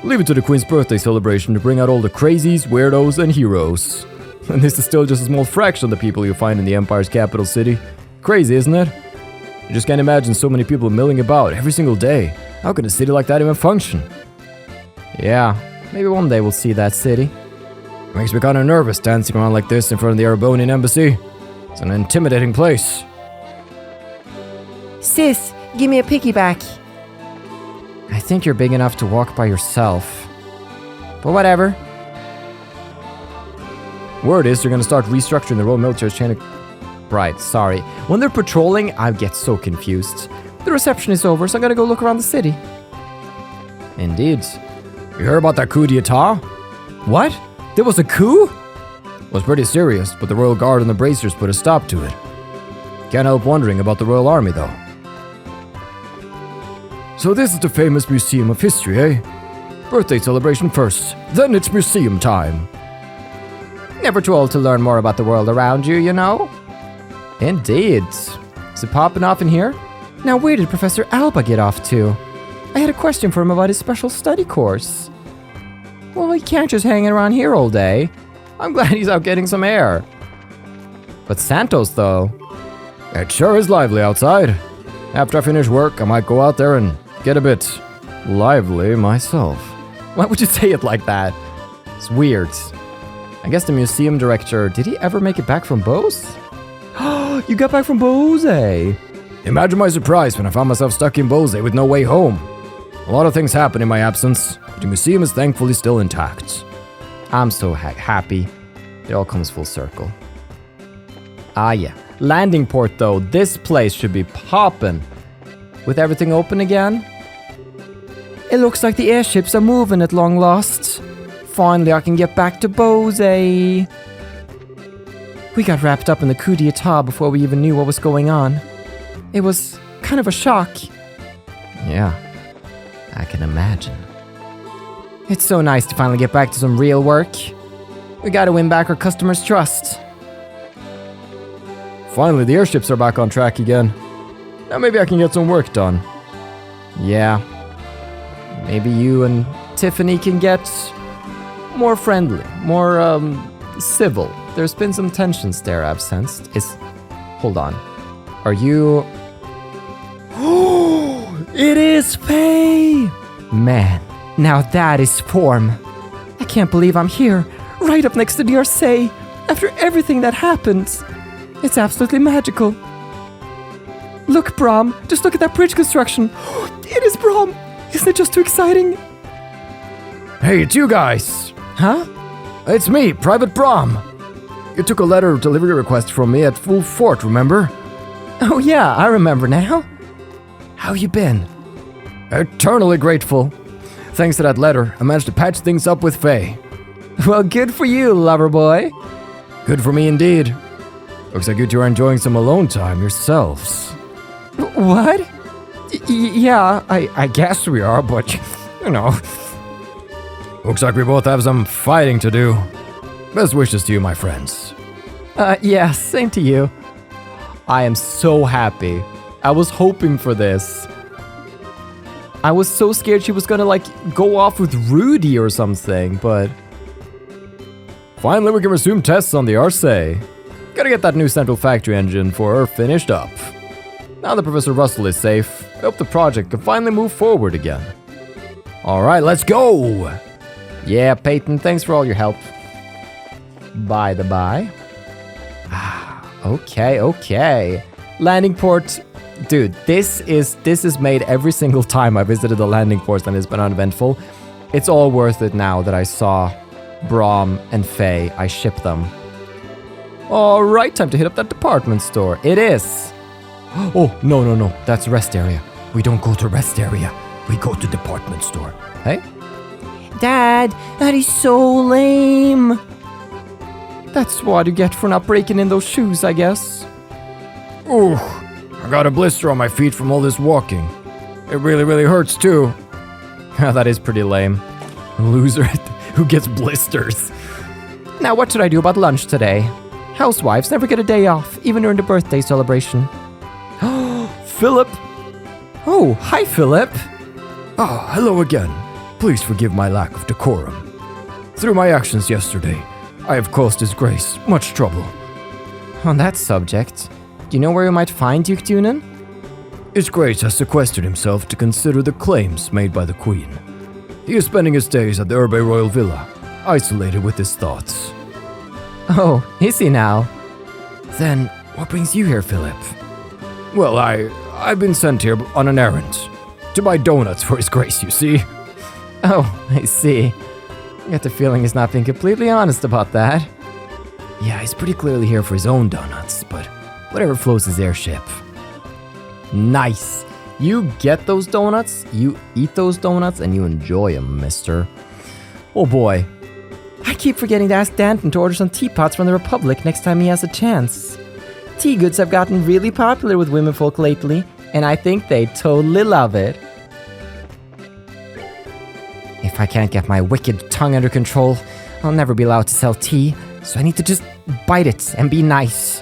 Leave it to the Queen's birthday celebration to bring out all the crazies, weirdos, and heroes. And this is still just a small fraction of the people you find in the Empire's capital city. Crazy, isn't it? You just can't imagine so many people milling about every single day. How can a city like that even function? Yeah, maybe one day we'll see that city. Makes me kind of nervous dancing around like this in front of the Arabonian embassy. It's an intimidating place. Sis, give me a piggyback. I think you're big enough to walk by yourself. But whatever. Word is they're gonna start restructuring the Royal Military's chain of... Right, sorry. When they're patrolling, I get so confused. The reception is over, so I'm gonna go look around the city. Indeed. You heard about that coup d'etat? What? There was a coup? It was pretty serious, but the Royal Guard and the Bracers put a stop to it. Can't help wondering about the Royal Army, though. So this is the famous Museum of History, eh? Birthday celebration first, then it's museum time. Never too old to learn more about the world around you, you know? Indeed. Is it popping off in here? Now where did Professor Alba get off to? I had a question for him about his special study course. Well, he can't just hang around here all day. I'm glad he's out getting some air. But Santos, though... It sure is lively outside. After I finish work, I might go out there and get a bit lively myself. Why would you say it like that? It's weird. I guess the museum director, did he ever make it back from Bose? You got back from Bose? Imagine my surprise when I found myself stuck in Bose with no way home. A lot of things happen in my absence, but the museum is thankfully still intact. I'm so happy. It all comes full circle. Ah yeah. Landing port though, this place should be poppin'. With everything open again? It looks like the airships are moving at long last. Finally I can get back to Bose. We got wrapped up in the coup d'etat before we even knew what was going on. It was kind of a shock. Yeah, I can imagine. It's so nice to finally get back to some real work. We gotta win back our customers' trust. Finally, the airships are back on track again. Now maybe I can get some work done. Yeah. Maybe you and Tiffany can get more friendly, more, civil. There's been some tensions there I've sensed. Hold on. Are you... It is Faye! Man, now that is form. I can't believe I'm here, right up next to the Orsay, after everything that happened. It's absolutely magical. Look, Brom, just look at that bridge construction. It is Brom! Isn't it just too exciting? Hey, it's you guys! Huh? It's me, Private Brom. You took a letter delivery request from me at Full Fort, remember? Oh yeah, I remember now. How you been? Eternally grateful. Thanks to that letter, I managed to patch things up with Faye. Well, good for you, lover boy. Good for me indeed. Looks like you two are enjoying some alone time yourselves. What? Yeah, I guess we are, but, you know. Looks like we both have some fighting to do. Best wishes to you, my friends. Yeah, same to you. I am so happy. I was hoping for this. I was so scared she was gonna, like, go off with Rudy or something, but... Finally, we can resume tests on the Orsay. Gotta get that new central factory engine for her finished up. Now that Professor Russell is safe, I hope the project can finally move forward again. Alright, let's go! Yeah, Peyton, thanks for all your help. By the by. Okay. Landing port. Dude, this is made every single time I visited the landing port and it's been uneventful. It's all worth it now that I saw Brom and Faye. I ship them. Alright, time to hit up that department store. It is. Oh, no. That's rest area. We don't go to rest area. We go to department store. Hey? Dad, that is so lame. That's what you get for not breaking in those shoes, I guess. Ooh, I got a blister on my feet from all this walking. It really hurts too. That is pretty lame. Loser who gets blisters. Now what should I do about lunch today? Housewives never get a day off, even during the birthday celebration. Philip! Oh, hi Philip! Ah, hello again. Please forgive my lack of decorum. Through my actions yesterday, I have caused His Grace much trouble. On that subject, do you know where you might find Duke Dunan? His Grace has sequestered himself to consider the claims made by the Queen. He is spending his days at the Urbe Royal Villa, isolated with his thoughts. Oh, is he now? Then, what brings you here, Philip? Well, I've been sent here on an errand. To buy donuts for his grace, you see. Oh, I see. I get the feeling he's not being completely honest about that. Yeah, he's pretty clearly here for his own donuts, but whatever floats his airship. Nice. You get those donuts, you eat those donuts, and you enjoy them, mister. Oh boy. I keep forgetting to ask Danton to order some teapots from the Republic next time he has a chance. Tea goods have gotten really popular with womenfolk lately, and I think they totally love it. If I can't get my wicked tongue under control, I'll never be allowed to sell tea, so I need to just bite it and be nice.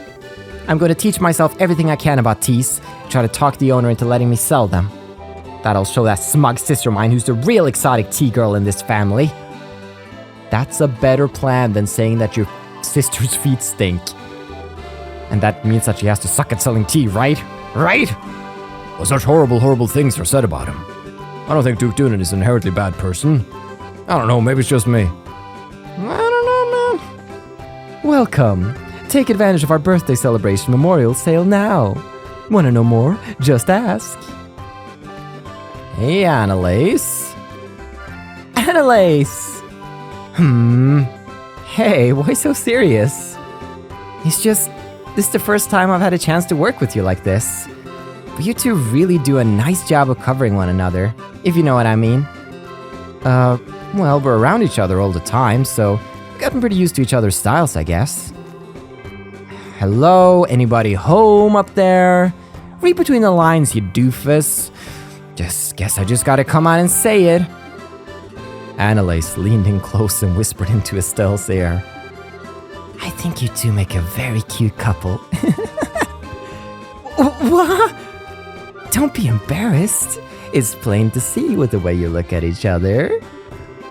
I'm going to teach myself everything I can about teas, try to talk the owner into letting me sell them. That'll show that smug sister of mine who's the real exotic tea girl in this family. That's a better plan than saying that your sister's feet stink. And that means that she has to suck at selling tea, right? Right? Well, such horrible, horrible things are said about him. I don't think Duke Doonan is an inherently bad person. I don't know, maybe it's just me. I don't know, man. Welcome. Take advantage of our birthday celebration memorial sale now. Want to know more? Just ask. Hey, Annalise. Annalise! Hey, why so serious? This is the first time I've had a chance to work with you like this. But you two really do a nice job of covering one another, if you know what I mean. Well, we're around each other all the time, so we've gotten pretty used to each other's styles, I guess. Hello, anybody home up there? Read between the lines, you doofus. Guess I just gotta come out and say it. Annalise leaned in close and whispered into Estelle's ear. I think you two make a very cute couple. What? Don't be embarrassed. It's plain to see with the way you look at each other.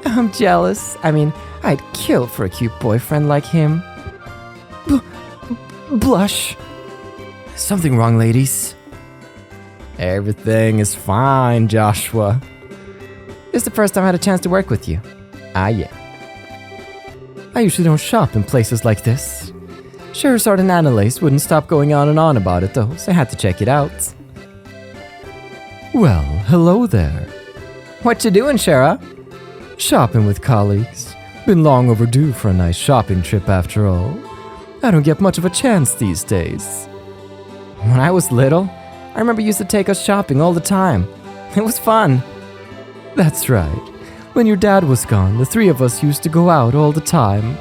I'm jealous. I mean, I'd kill for a cute boyfriend like him. Blush. Something wrong, ladies? Everything is fine, Joshua. This is the first time I had a chance to work with you. Yeah. I usually don't shop in places like this. Scheherazade and Annalise wouldn't stop going on and on about it though, so I had to check it out. Well, hello there. What you doing, Shara? Shopping with colleagues. Been long overdue for a nice shopping trip after all. I don't get much of a chance these days. When I was little, I remember you used to take us shopping all the time. It was fun. That's right. When your dad was gone, the three of us used to go out all the time.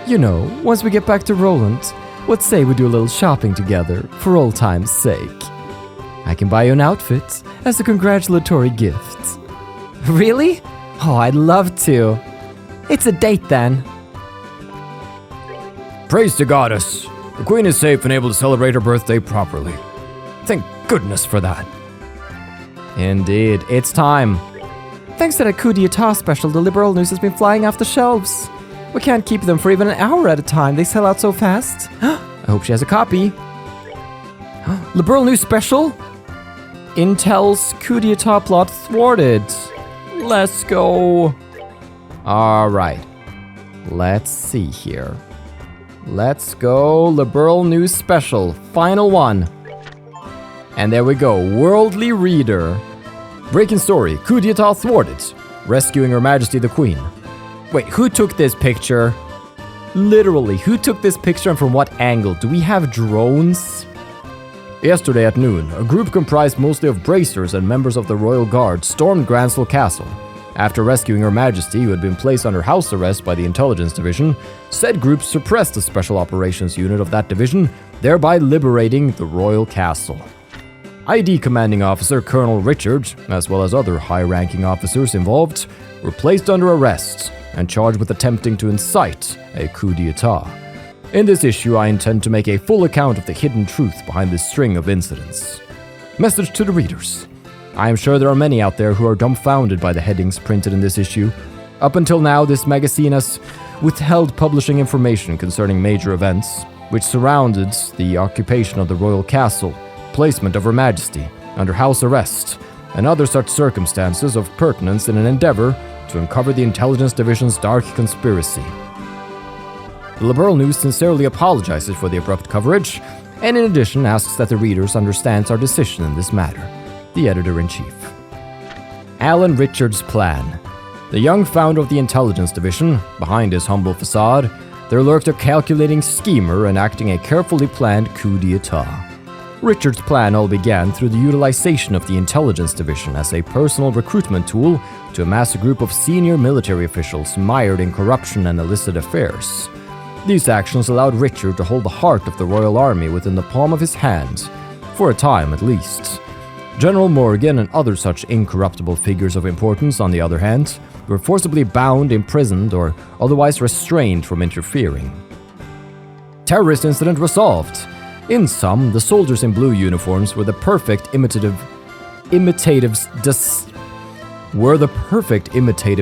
You know, once we get back to Roland, what say we do a little shopping together, for old time's sake? I can buy you an outfit as a congratulatory gift. Really? Oh, I'd love to. It's a date then. Praise to Goddess. The Queen is safe and able to celebrate her birthday properly. Thank goodness for that. Indeed, it's time. Thanks to that coup d'etat special, the Liberl news has been flying off the shelves. We can't keep them for even an hour at a time. They sell out so fast. I hope she has a copy. Liberl news special? Intel's coup d'etat plot thwarted. Let's go. All right. Let's see here. Let's go. Liberl news special. Final one. And there we go. Worldly Reader. Breaking story. Coup d'etat thwarted. Rescuing Her Majesty the Queen. Wait, who took this picture? Literally, who took this picture and from what angle? Do we have drones? Yesterday at noon, a group comprised mostly of bracers and members of the Royal Guard stormed Grancel Castle. After rescuing Her Majesty, who had been placed under house arrest by the Intelligence Division, said group suppressed the Special Operations Unit of that division, thereby liberating the Royal Castle. ID Commanding Officer Colonel Richard, as well as other high-ranking officers involved, were placed under arrest and charged with attempting to incite a coup d'etat. In this issue, I intend to make a full account of the hidden truth behind this string of incidents. Message to the readers. I am sure there are many out there who are dumbfounded by the headings printed in this issue. Up until now, this magazine has withheld publishing information concerning major events, which surrounded the occupation of the royal castle, placement of Her Majesty under house arrest, and other such circumstances of pertinence in an endeavor to uncover the Intelligence Division's dark conspiracy. The Liberl News sincerely apologizes for the abrupt coverage, and in addition asks that the readers understand our decision in this matter. The Editor-in-Chief. Alan Richards' plan. The young founder of the Intelligence Division, behind his humble facade, there lurked a calculating schemer enacting a carefully planned coup d'etat. Richard's plan all began through the utilization of the Intelligence Division as a personal recruitment tool to amass a group of senior military officials mired in corruption and illicit affairs. These actions allowed Richard to hold the heart of the Royal Army within the palm of his hand, for a time at least. General Morgan and other such incorruptible figures of importance, on the other hand, were forcibly bound, imprisoned, or otherwise restrained from interfering. Terrorist incident resolved. In sum, the soldiers in blue uniforms were the perfect imitative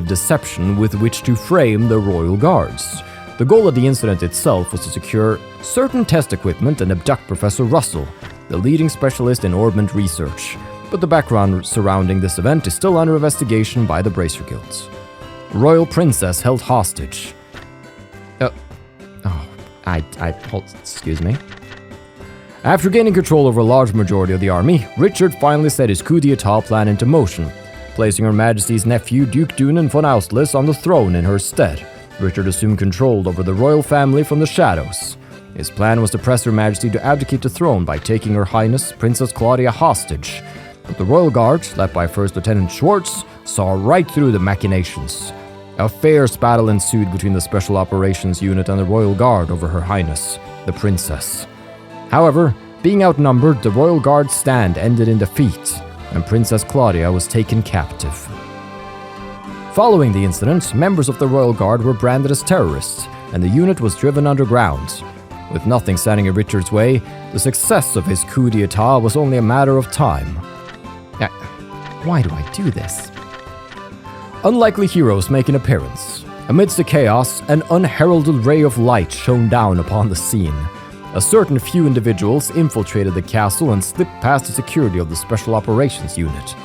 deception with which to frame the Royal Guards. The goal of the incident itself was to secure certain test equipment and abduct Professor Russell, the leading specialist in orbment research, but the background surrounding this event is still under investigation by the Bracer Guilds. Royal Princess held hostage. Excuse me. After gaining control over a large majority of the army, Richard finally set his coup d'etat plan into motion, placing Her Majesty's nephew Duke Dunan von Austlis on the throne in her stead. Richard assumed control over the royal family from the shadows. His plan was to press Her Majesty to abdicate the throne by taking Her Highness Princess Claudia hostage, but the Royal Guard, led by First Lieutenant Schwartz, saw right through the machinations. A fierce battle ensued between the Special Operations Unit and the Royal Guard over Her Highness, the Princess. However, being outnumbered, the Royal Guard's stand ended in defeat, and Princess Claudia was taken captive. Following the incident, members of the Royal Guard were branded as terrorists, and the unit was driven underground. With nothing standing in Richard's way, the success of his coup d'etat was only a matter of time. Why do I do this? Unlikely heroes make an appearance. Amidst the chaos, an unheralded ray of light shone down upon the scene. A certain few individuals infiltrated the castle and slipped past the security of the Special Operations Unit.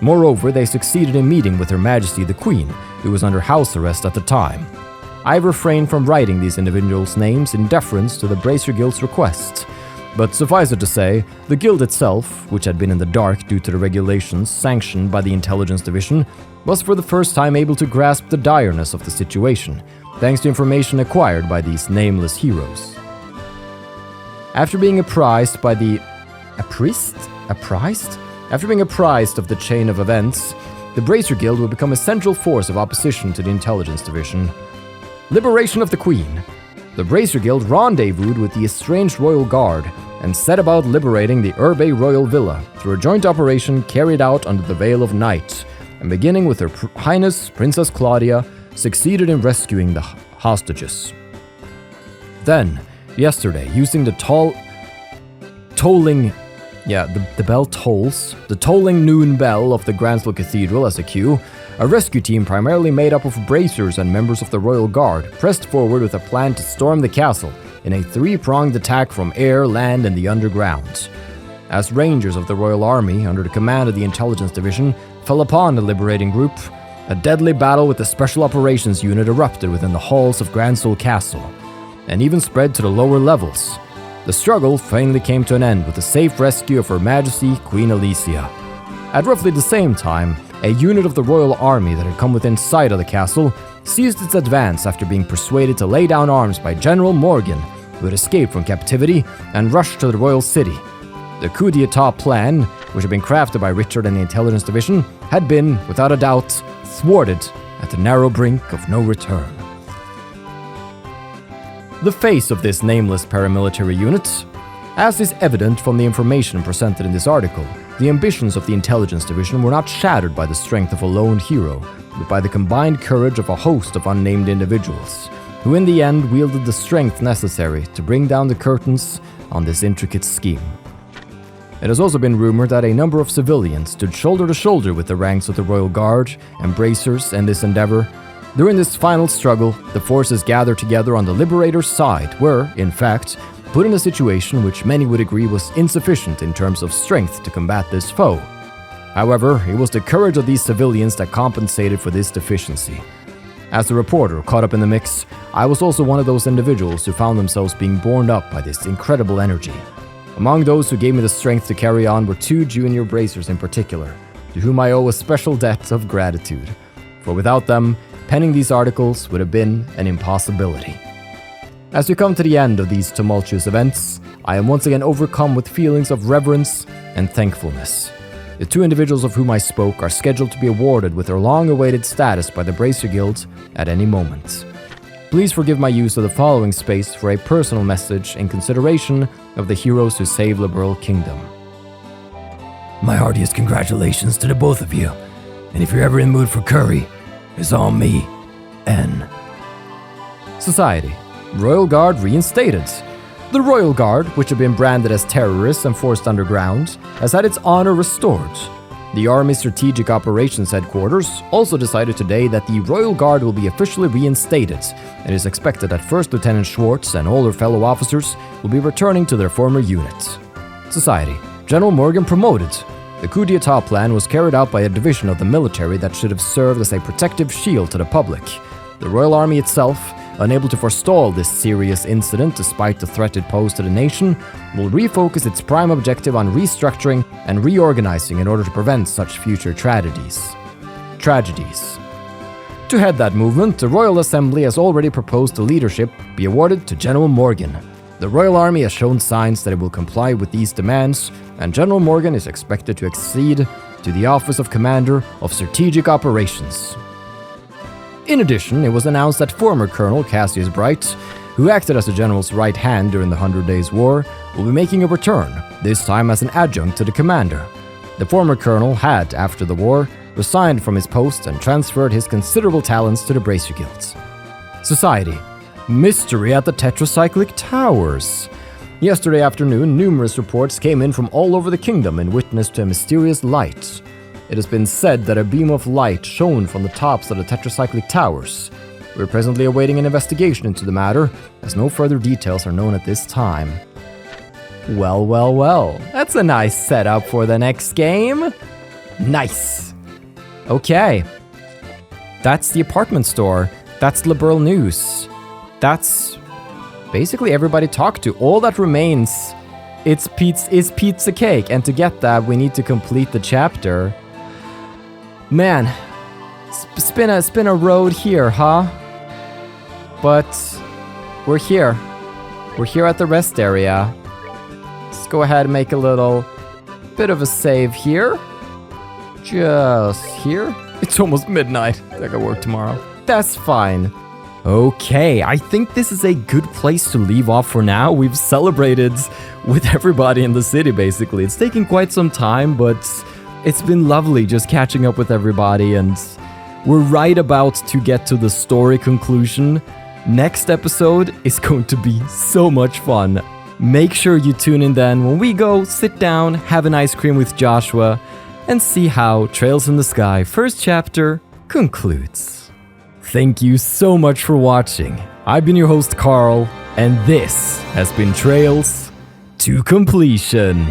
Moreover, they succeeded in meeting with Her Majesty the Queen, who was under house arrest at the time. I refrained from writing these individuals' names in deference to the Bracer Guild's request, but suffice it to say, the guild itself, which had been in the dark due to the regulations sanctioned by the Intelligence Division, was for the first time able to grasp the direness of the situation, thanks to information acquired by these nameless heroes. After being apprised of the chain of events, the Bracer Guild would become a central force of opposition to the Intelligence Division. Liberation of the Queen. The Bracer Guild rendezvoused with the estranged Royal Guard and set about liberating the Urbe Royal Villa through a joint operation carried out under the veil of night, and beginning with Her Highness Princess Claudia, succeeded in rescuing the hostages. Then, yesterday, using the tolling noon bell of the Grancel Cathedral as a cue, a rescue team primarily made up of bracers and members of the Royal Guard pressed forward with a plan to storm the castle in a three-pronged attack from air, land, and the underground. As rangers of the Royal Army, under the command of the Intelligence Division, fell upon the liberating group, a deadly battle with the Special Operations Unit erupted within the halls of Grancel Castle, and even spread to the lower levels. The struggle finally came to an end with the safe rescue of Her Majesty Queen Alicia. At roughly the same time, a unit of the Royal Army that had come within sight of the castle ceased its advance after being persuaded to lay down arms by General Morgan, who had escaped from captivity and rushed to the royal city. The coup d'etat plan, which had been crafted by Richard and the Intelligence Division, had been, without a doubt, thwarted at the narrow brink of no return. The face of this nameless paramilitary unit. As is evident from the information presented in this article, the ambitions of the Intelligence Division were not shattered by the strength of a lone hero, but by the combined courage of a host of unnamed individuals, who in the end wielded the strength necessary to bring down the curtains on this intricate scheme. It has also been rumored that a number of civilians stood shoulder to shoulder with the ranks of the Royal Guard and bracers in this endeavor. During this final struggle, the forces gathered together on the Liberator's side were, in fact, put in a situation which many would agree was insufficient in terms of strength to combat this foe. However, it was the courage of these civilians that compensated for this deficiency. As a reporter caught up in the mix, I was also one of those individuals who found themselves being borne up by this incredible energy. Among those who gave me the strength to carry on were two junior bracers in particular, to whom I owe a special debt of gratitude, for without them, penning these articles would have been an impossibility. As we come to the end of these tumultuous events, I am once again overcome with feelings of reverence and thankfulness. The two individuals of whom I spoke are scheduled to be awarded with their long-awaited status by the Bracer Guild at any moment. Please forgive my use of the following space for a personal message in consideration of the heroes who saved Liberl Kingdom. My heartiest congratulations to the both of you. And if you're ever in the mood for curry, it's on me. N. Society. Royal Guard reinstated. The Royal Guard, which had been branded as terrorists and forced underground, has had its honor restored. The Army Strategic Operations Headquarters also decided today that the Royal Guard will be officially reinstated, and it is expected that First Lieutenant Schwartz and all their fellow officers will be returning to their former units. Society. General Morgan promoted. The coup d'etat plan was carried out by a division of the military that should have served as a protective shield to the public. The Royal Army itself, unable to forestall this serious incident despite the threat it posed to the nation, will refocus its prime objective on restructuring and reorganizing in order to prevent such future tragedies. To head that movement, the Royal Assembly has already proposed the leadership be awarded to General Morgan. The Royal Army has shown signs that it will comply with these demands, and General Morgan is expected to accede to the office of Commander of Strategic Operations. In addition, it was announced that former Colonel Cassius Bright, who acted as the general's right hand during the 100 Days War, will be making a return, this time as an adjunct to the commander. The former colonel had, after the war, resigned from his post and transferred his considerable talents to the Bracer Guilds. Society. Mystery at the Tetracyclic Towers. Yesterday afternoon, numerous reports came in from all over the kingdom in witness to a mysterious light. It has been said that a beam of light shone from the tops of the Tetracyclic Towers. We are presently awaiting an investigation into the matter, as no further details are known at this time. Well. That's a nice setup for the next game. Nice. Okay. That's the apartment store. That's Liberl News. That's basically everybody talked to. All that remains is pizza cake, and to get that, we need to complete the chapter. Man, spin a road here, huh? But we're here. We're here at the rest area. Let's go ahead and make a little bit of a save here. Just here. It's almost midnight. I gotta work tomorrow. That's fine. Okay, I think this is a good place to leave off for now. We've celebrated with everybody in the city, basically. It's taken quite some time, but it's been lovely just catching up with everybody, and we're right about to get to the story conclusion. Next episode is going to be so much fun. Make sure you tune in then when we go sit down, have an ice cream with Joshua, and see how Trails in the Sky first chapter concludes. Thank you so much for watching. I've been your host Carl, and this has been Trails to Completion.